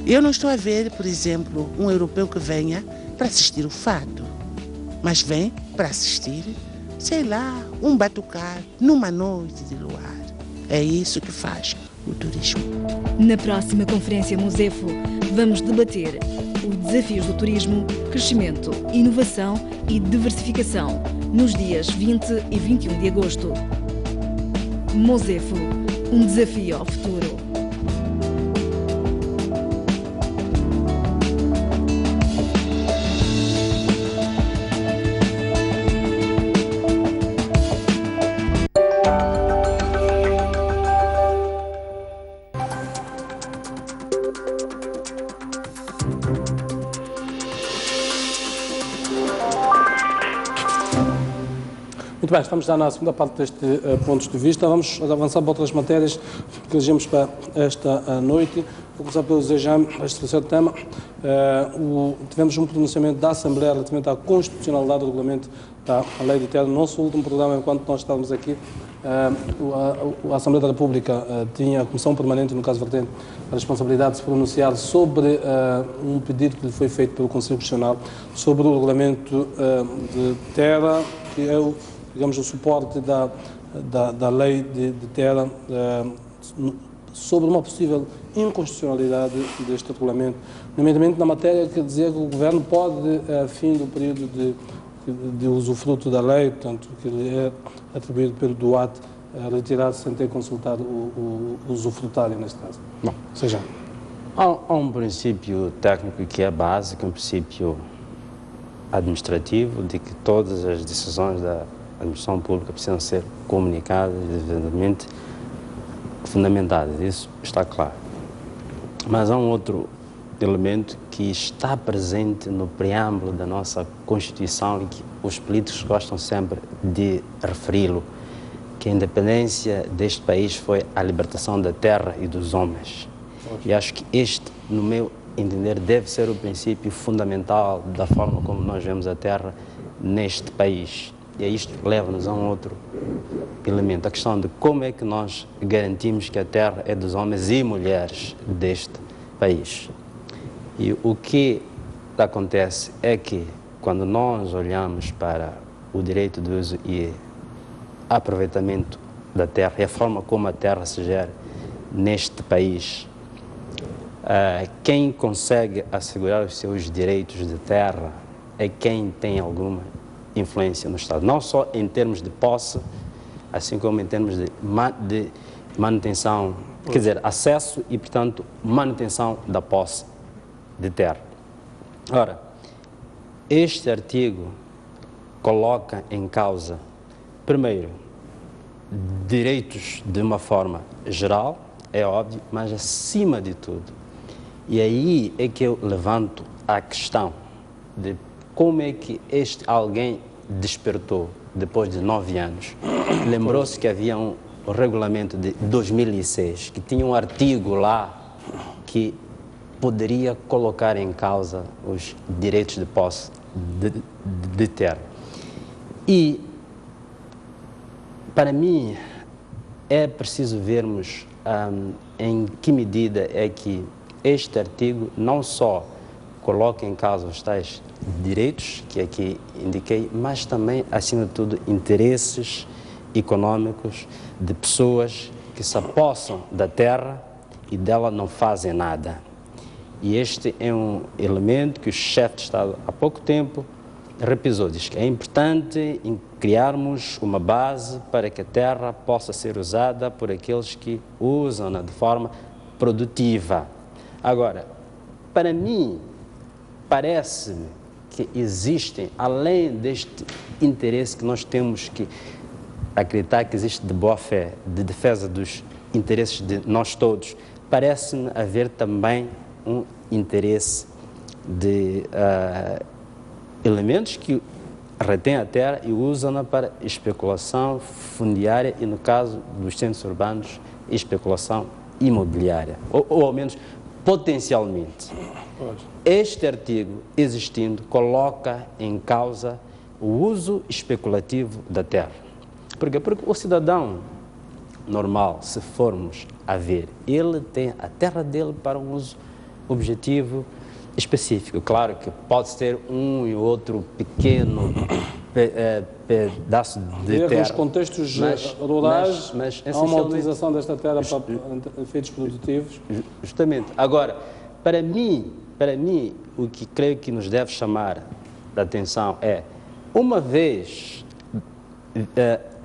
Eu não estou a ver, por exemplo, um europeu que venha para assistir o fado, mas vem para assistir, sei lá, um batucar numa noite de luar. É isso que faz o turismo.
Na próxima Conferência Mosefo, vamos debater os desafios do turismo, crescimento, inovação e diversificação, nos dias 20 e 21 de agosto. Mosefo, um desafio ao futuro.
Muito bem, estamos já na segunda parte deste pontos de vista. Vamos avançar para outras matérias que elegemos para esta noite. Vou começar pelo exame, este terceiro tema. Tivemos um pronunciamento da Assembleia relativamente à constitucionalidade do regulamento da Lei de Terra. No nosso último programa, enquanto nós estávamos aqui, a Assembleia da República tinha a Comissão Permanente, no caso vertente, a responsabilidade de se pronunciar sobre um pedido que lhe foi feito pelo Conselho Constitucional sobre o regulamento de terra, que é digamos, o suporte da lei de terra sobre uma possível inconstitucionalidade deste regulamento, nomeadamente na matéria que dizia que o Governo pode, a fim do período de usufruto da lei, portanto, que lhe é atribuído pelo DUAT, retirar-se sem ter consultado o usufrutário, neste caso.
Bom,
ou seja,
há um princípio técnico que é básico, um princípio administrativo, de que todas as decisões da administração pública precisam ser comunicadas e devidamente fundamentadas, isso está claro. Mas há um outro elemento que está presente no preâmbulo da nossa Constituição e que os políticos gostam sempre de referi-lo, que a independência deste país foi a libertação da terra e dos homens. E acho que este, no meu entender, deve ser o princípio fundamental da forma como nós vemos a terra neste país. E isto leva-nos a um outro elemento, a questão de como é que nós garantimos que a terra é dos homens e mulheres deste país. E o que acontece é que, quando nós olhamos para o direito de uso e aproveitamento da terra e a forma como a terra se gera neste país, quem consegue assegurar os seus direitos de terra é quem tem alguma influência no Estado, não só em termos de posse, assim como em termos de manutenção, quer dizer, acesso e, portanto, manutenção da posse de terra. Ora, este artigo coloca em causa, primeiro, direitos de uma forma geral, é óbvio, mas acima de tudo, e aí é que eu levanto a questão de como é que este alguém despertou depois de 9 anos. Lembrou-se que havia um regulamento de 2006, que tinha um artigo lá que poderia colocar em causa os direitos de posse de terra. E, para mim, é preciso vermos em que medida é que este artigo não só coloca em causa os tais direitos que aqui indiquei, mas também, acima de tudo, interesses econômicos de pessoas que se apossam da terra e dela não fazem nada. E este é um elemento que o chefe de Estado há pouco tempo repisou. Diz que é importante criarmos uma base para que a terra possa ser usada por aqueles que usam-na de forma produtiva. Agora, para mim, parece-me que existem, além deste interesse que nós temos que acreditar que existe de boa fé, de defesa dos interesses de nós todos, parece-me haver também um interesse de elementos que retêm a terra e usam-na para especulação fundiária e, no caso dos centros urbanos, especulação imobiliária, ou ao menos potencialmente. Este artigo, existindo, coloca em causa o uso especulativo da terra. Por quê? Porque o cidadão normal, se formos a ver, ele tem a terra dele para um uso objetivo específico. Claro que pode ser um e outro pequeno pedaço de terra.
Nos contextos rurais,
mas
há uma utilização desta terra para efeitos produtivos.
Justamente. Agora, para mim, o que creio que nos deve chamar a atenção é, uma vez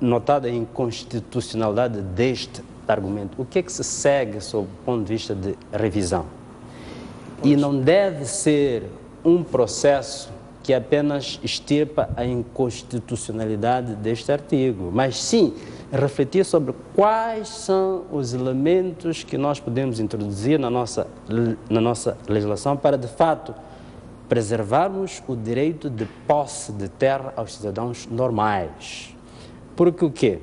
notada a inconstitucionalidade deste argumento, o que é que se segue sob o ponto de vista de revisão? E não deve ser um processo que apenas extirpa a inconstitucionalidade deste artigo, mas sim refletir sobre quais são os elementos que nós podemos introduzir na nossa legislação para, de fato, preservarmos o direito de posse de terra aos cidadãos normais. Porque o quê?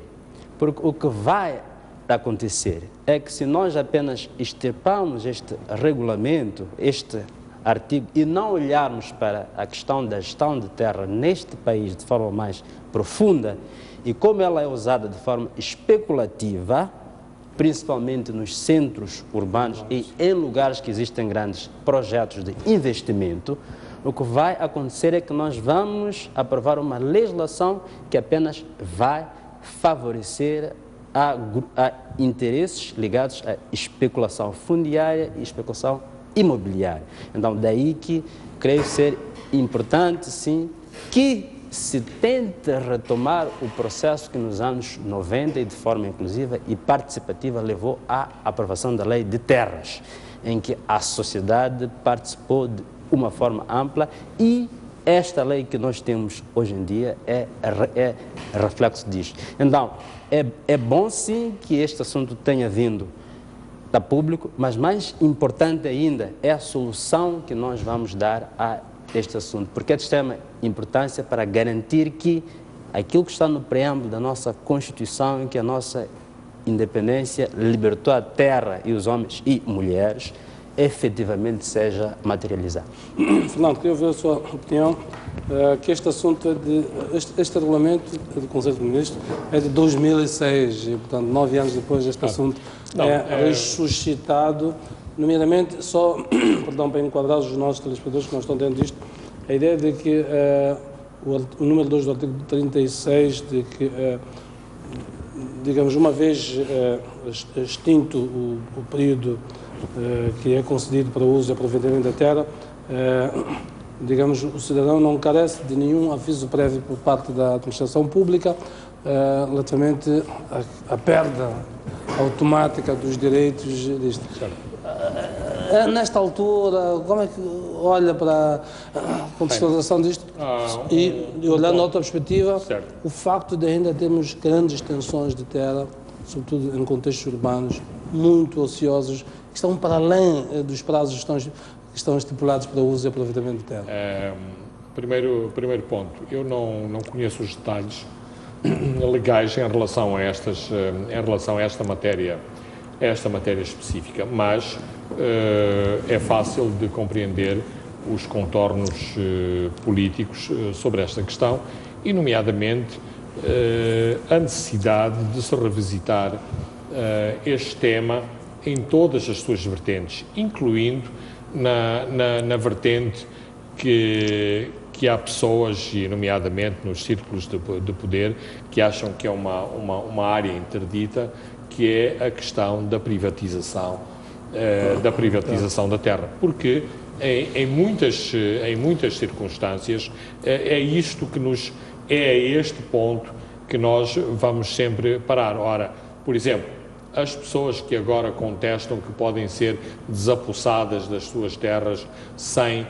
Porque o que vai acontecer é que, se nós apenas extirparmos este regulamento, este artigo, e não olharmos para a questão da gestão de terra neste país de forma mais profunda e como ela é usada de forma especulativa, principalmente nos centros urbanos e em lugares que existem grandes projetos de investimento, o que vai acontecer é que nós vamos aprovar uma legislação que apenas vai favorecer a interesses ligados à especulação fundiária e especulação imobiliária. Então, daí que creio ser importante, sim, que se tente retomar o processo que nos anos 90 e de forma inclusiva e participativa levou à aprovação da lei de terras, em que a sociedade participou de uma forma ampla, e esta lei que nós temos hoje em dia é reflexo disto. Então, é bom sim que este assunto tenha vindo a público, mas mais importante ainda é a solução que nós vamos dar a este assunto, porque é de extrema importância para garantir que aquilo que está no preâmbulo da nossa Constituição, em que a nossa independência libertou a terra e os homens e mulheres, efetivamente seja materializado.
Fernando, queria ouvir a sua opinião, que este assunto este regulamento do Conselho de Ministros é de 2006 e, portanto, 9 anos depois este assunto é ressuscitado, nomeadamente, só, perdão, para enquadrar os nossos telespectadores que não estão dentro disto, a ideia de que o número 2 do artigo 36, de que, digamos, uma vez extinto o período que é concedido para o uso e aproveitamento da terra, digamos, o cidadão não carece de nenhum aviso prévio por parte da administração pública relativamente à perda automática dos direitos disto. Nesta altura, como é que olha para a contextualização disto? E olhando outra perspectiva, o facto de ainda termos grandes extensões de terra, sobretudo em contextos urbanos, muito ociosos, que estão para além dos prazos que estão estipulados para o uso e aproveitamento de terra.
Primeiro ponto, eu não conheço os detalhes legais em relação a esta matéria específica, mas é fácil de compreender os contornos políticos sobre esta questão e, nomeadamente, a necessidade de se revisitar este tema em todas as suas vertentes, incluindo na vertente que há pessoas, e nomeadamente nos círculos de poder, que acham que é uma área interdita, que é a questão da privatização da terra. Porque em muitas circunstâncias é este ponto que nós vamos sempre parar. Ora, por exemplo, as pessoas que agora contestam que podem ser desapossadas das suas terras sem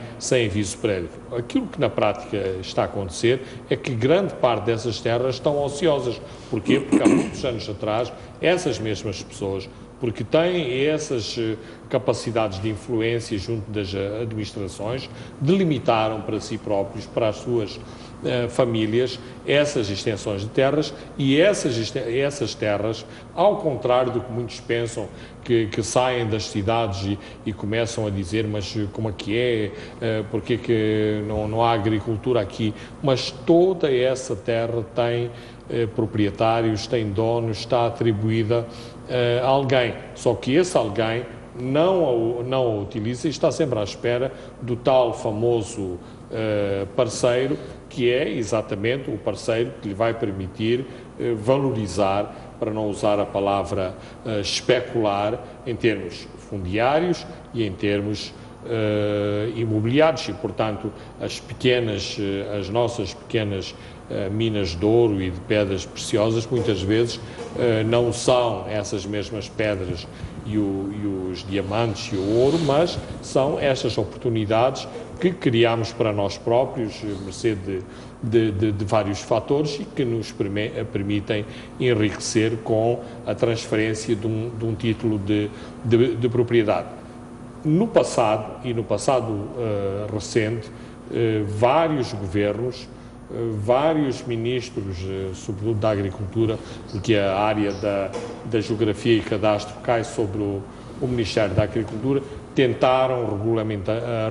aviso prévio. Aquilo que na prática está a acontecer é que grande parte dessas terras estão ociosas. Porquê? Porque há muitos anos atrás, essas mesmas pessoas, porque têm essas capacidades de influência junto das administrações, delimitaram para si próprios, para as suas famílias, essas extensões de terras, e essas terras, ao contrário do que muitos pensam, que saem das cidades e começam a dizer, mas como é que é, porque que não há agricultura aqui, mas toda essa terra tem proprietários, tem donos, está atribuída a alguém, só que esse alguém não a utiliza e está sempre à espera do tal famoso parceiro, que é exatamente o parceiro que lhe vai permitir valorizar, para não usar a palavra especular, em termos fundiários e em termos imobiliários, e portanto as nossas pequenas minas de ouro e de pedras preciosas muitas vezes não são essas mesmas pedras e os diamantes e o ouro, mas são estas oportunidades que criamos para nós próprios, mercê de vários fatores, e que nos permitem enriquecer com a transferência de um título de propriedade. No passado recente, vários governos, vários ministros, sobretudo da Agricultura, porque a área da Geografia e Cadastro cai sobre o Ministério da Agricultura, tentaram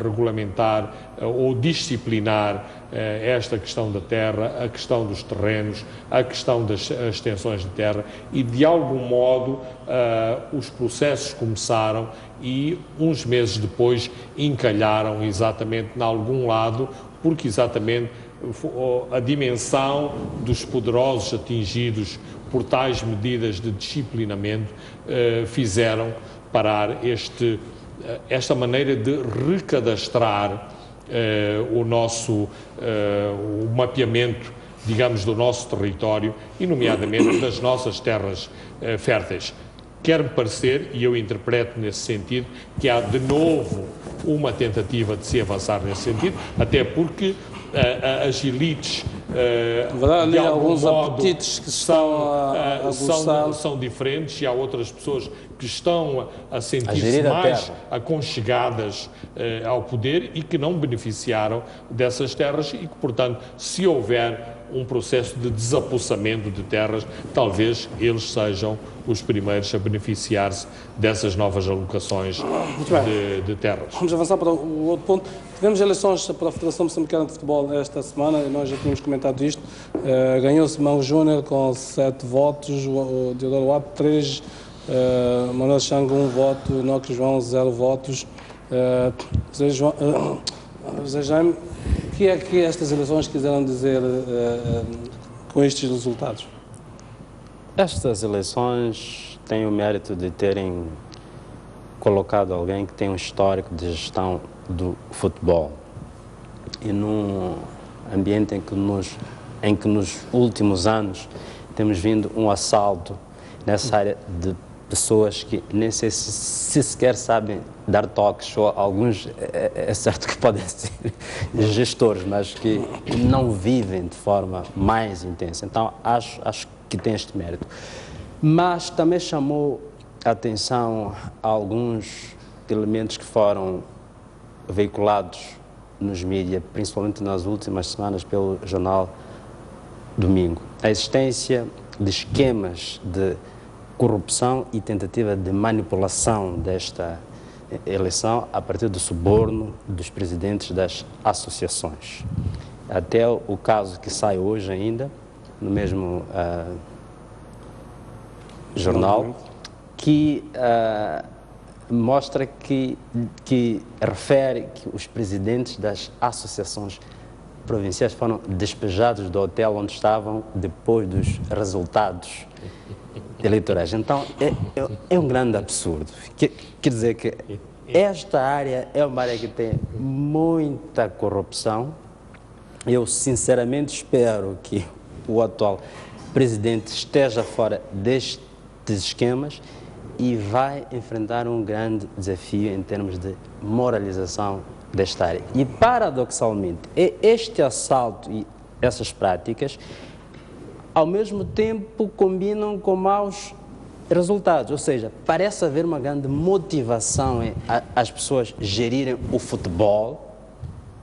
regulamentar ou disciplinar esta questão da terra, a questão dos terrenos, a questão das extensões de terra, e de algum modo os processos começaram e uns meses depois encalharam exatamente em algum lado, porque exatamente a dimensão dos poderosos atingidos por tais medidas de disciplinamento fizeram parar esta maneira de recadastrar o mapeamento, digamos, do nosso território e, nomeadamente, das nossas terras férteis. Quer-me parecer, e eu interpreto nesse sentido, que há de novo uma tentativa de se avançar nesse sentido, até porque as elites,
de alguns modo, apetites que
são diferentes, e há outras pessoas que estão a sentir-se mais aconchegadas ao poder e que não beneficiaram dessas terras, e que, portanto, se houver um processo de desapossamento de terras, talvez eles sejam os primeiros a beneficiar-se dessas novas alocações de terras.
Vamos avançar para o outro ponto. Tivemos eleições para a Federação Moçambicana de Futebol esta semana, e nós já tínhamos comentado isto. Ganhou Simão Júnior com 7 votos, o Deodoro Watt 3, Manuel Xango 1 voto, Enoque João 0 votos. José Jaime, o que é que estas eleições quiseram dizer com estes resultados?
Estas eleições têm o mérito de terem colocado alguém que tem um histórico de gestão do futebol, e num ambiente em que nos últimos anos temos vindo um assalto nessa área de pessoas que nem sei se sequer sabem dar toques, ou alguns é certo que podem ser gestores, mas que não vivem de forma mais intensa. Então acho que tem este mérito. Mas também chamou a atenção a alguns elementos que foram veiculados nos mídias, principalmente nas últimas semanas pelo jornal Domingo. A existência de esquemas de corrupção e tentativa de manipulação desta eleição a partir do suborno dos presidentes das associações. Até o caso que sai hoje ainda, no mesmo jornal, que mostra que refere que os presidentes das associações provinciais foram despejados do hotel onde estavam depois dos resultados eleitorais. Então, é um grande absurdo. Quer dizer que esta área é uma área que tem muita corrupção. Eu, sinceramente, espero que o atual presidente esteja fora destes esquemas e vai enfrentar um grande desafio em termos de moralização desta área. E, paradoxalmente, este assalto e essas práticas, ao mesmo tempo, combinam com maus resultados. Ou seja, parece haver uma grande motivação em as pessoas gerirem o futebol,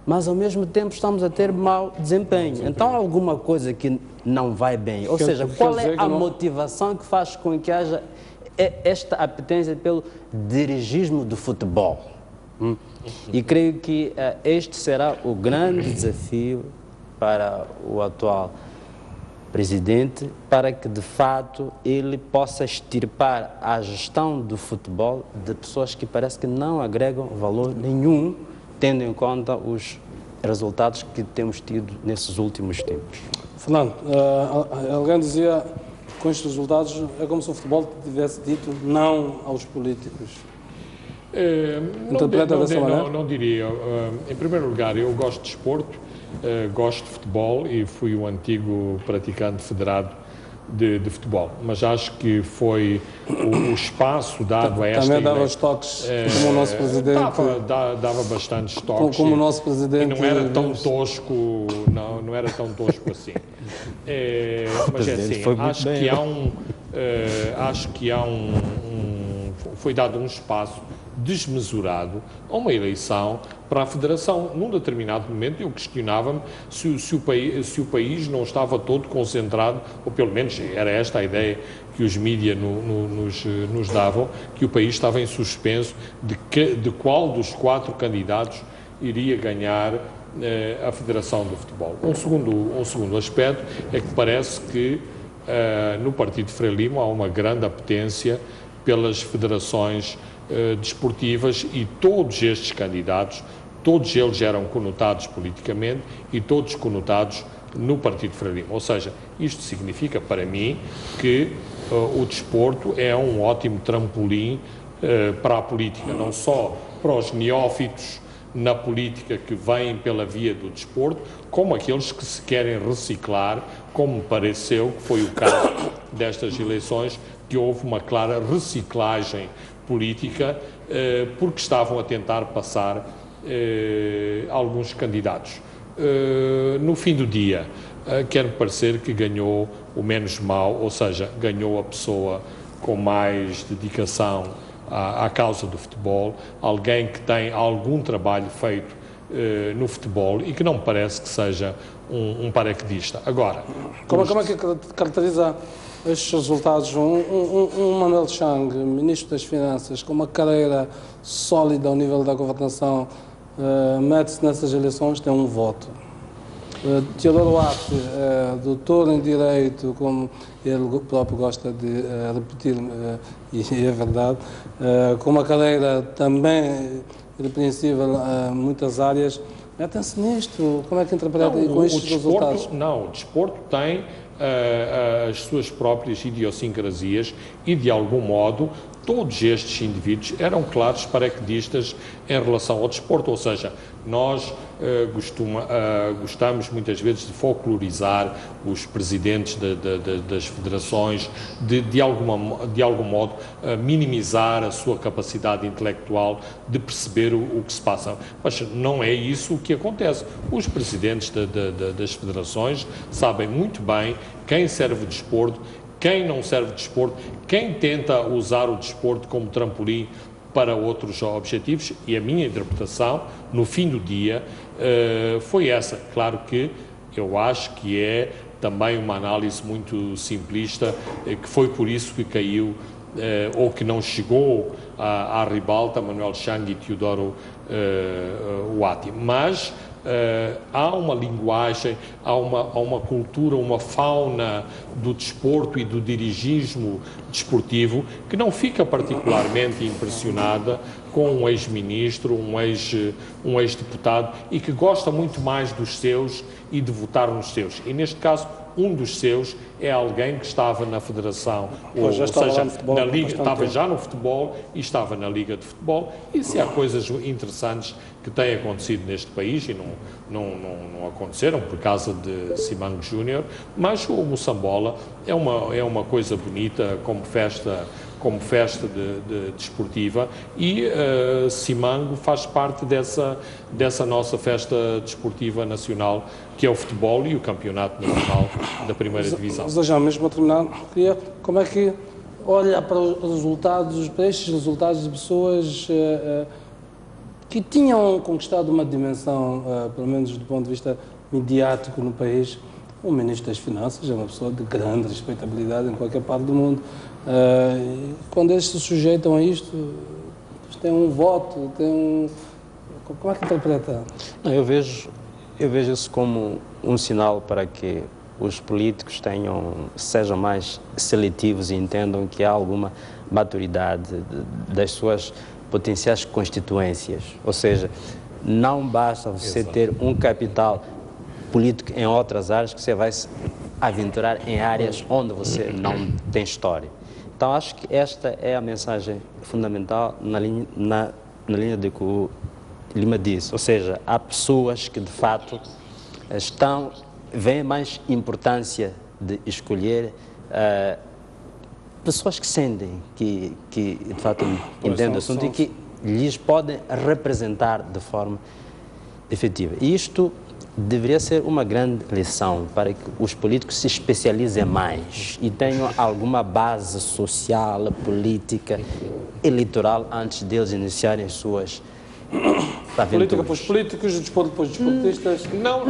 mas, ao mesmo tempo, estamos a ter mau desempenho. Então, há alguma coisa que não vai bem. Ou seja, qual é a motivação que faz com que haja esta apetência pelo dirigismo do futebol? E creio que este será o grande desafio para o atual presidente, para que de fato ele possa extirpar a gestão do futebol de pessoas que parece que não agregam valor nenhum, tendo em conta os resultados que temos tido nesses últimos tempos.
Fernando, alguém dizia com estes resultados é como se o futebol tivesse dito não aos políticos.
Não diria. Em primeiro lugar, eu gosto de desporto, gosto de futebol e fui um antigo praticante federado de futebol, mas acho que foi o espaço dado a esta...
Também dava os toques, como o nosso presidente...
Dava bastantes toques.
Como o nosso presidente...
E não era tão tosco, não era tão tosco assim. Mas é assim, acho que há foi dado um espaço desmesurado a uma eleição para a Federação. Num determinado momento eu questionava-me se o país não estava todo concentrado, ou pelo menos era esta a ideia que os mídias nos davam, que o país estava em suspenso de qual dos 4 candidatos iria ganhar a Federação do Futebol. Um segundo aspecto é que parece que no Partido Frelimo há uma grande apetência pelas federações desportivas e todos estes candidatos, todos eles eram conotados politicamente e todos conotados no Partido Frelimo. Ou seja, isto significa para mim que o desporto é um ótimo trampolim para a política, não só para os neófitos na política que vêm pela via do desporto, como aqueles que se querem reciclar, como me pareceu que foi o caso destas eleições, que houve uma clara reciclagem política, porque estavam a tentar passar alguns candidatos. No fim do dia, quer-me parecer que ganhou o menos mau, ou seja, ganhou a pessoa com mais dedicação à causa do futebol, alguém que tem algum trabalho feito no futebol e que não me parece que seja um paraquedista. Agora,
como é que caracteriza estes resultados? Um Manuel Chang, Ministro das Finanças, com uma carreira sólida ao nível da governação, mete-se nessas eleições, tem um voto. Teodoro Arte, doutor em Direito, como ele próprio gosta de repetir, e é verdade, com uma carreira também irrepreensível em muitas áreas, metem-se nisto. Como é que interpreta com estes resultados?
Não, o desporto tem as suas próprias idiosincrasias e, de algum modo, todos estes indivíduos eram claros paraquedistas em relação ao desporto, ou seja, nós gostamos muitas vezes de folclorizar os presidentes das federações, de algum modo minimizar a sua capacidade intelectual de perceber o que se passa. Mas não é isso o que acontece. Os presidentes das federações sabem muito bem quem serve o desporto, quem não serve o desporto, quem tenta usar o desporto como trampolim para outros objetivos, e a minha interpretação, no fim do dia, foi essa. Claro que eu acho que é também uma análise muito simplista, que foi por isso que caiu, ou que não chegou à ribalta Manuel Chang e Teodoro Arte. Mas há uma linguagem, há uma cultura, uma fauna do desporto e do dirigismo desportivo que não fica particularmente impressionada com um ex-ministro, um ex-deputado e que gosta muito mais dos seus e de votar nos seus. E neste caso, um dos seus é alguém que estava na Federação, ou seja, na Liga, estava já no futebol e estava na Liga de Futebol. E se há coisas interessantes que têm acontecido neste país e não aconteceram por causa de Simango Júnior, mas o Moçambola é uma coisa bonita como festa desportiva e Simango faz parte dessa nossa festa desportiva nacional, que é o futebol e o campeonato nacional da primeira divisão.
Mas já mesmo a terminar, como é que olha para os resultados, para estes resultados de pessoas que tinham conquistado uma dimensão, pelo menos do ponto de vista mediático no país? O Ministro das Finanças é uma pessoa de grande respeitabilidade em qualquer parte do mundo. Quando eles se sujeitam a isto, tem um voto, como é que interpreta?
Não, eu vejo isso como um sinal para que os políticos sejam mais seletivos e entendam que há alguma maturidade das suas potenciais constituências. Ou seja, não basta você ter um capital político em outras áreas que você vai se aventurar em áreas onde você não tem história. Então, acho que esta é a mensagem fundamental na linha de que o Lima disse. Ou seja, há pessoas que, de fato, veem mais importância de escolher pessoas que sentem, que de fato entendem o assunto e que lhes podem representar de forma efetiva. E isto deveria ser uma grande lição para que os políticos se especializem mais e tenham alguma base social, política, eleitoral antes deles iniciarem suas
política para os políticos, desporto para os desportistas.
Não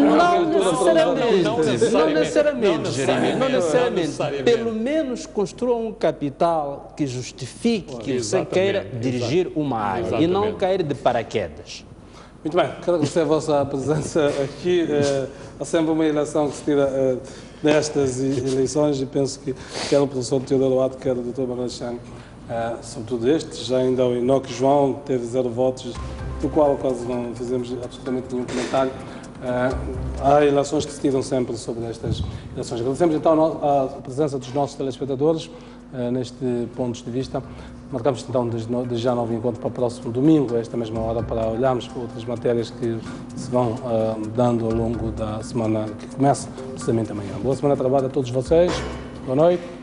necessariamente, Jeremias. Não necessariamente. Pelo menos construa um capital que justifique que você queira dirigir uma área e não cair de paraquedas.
Muito bem, quero agradecer a vossa presença aqui. Há sempre uma eleição que se tira destas eleições e penso que quer o professor Teodoro Loato, quer o Dr. Manuel Chang, sobretudo estes, já ainda o Inoque João, que teve 0 votos, do qual quase não fizemos absolutamente nenhum comentário. Há eleições que se tiram sempre sobre estas eleições. Agradecemos então a presença dos nossos telespectadores neste ponto de vista. Marcamos então desde já novo encontro para o próximo domingo, a esta mesma hora, para olharmos para outras matérias que se vão dando ao longo da semana que começa, precisamente amanhã. Boa semana de trabalho a todos vocês, boa noite.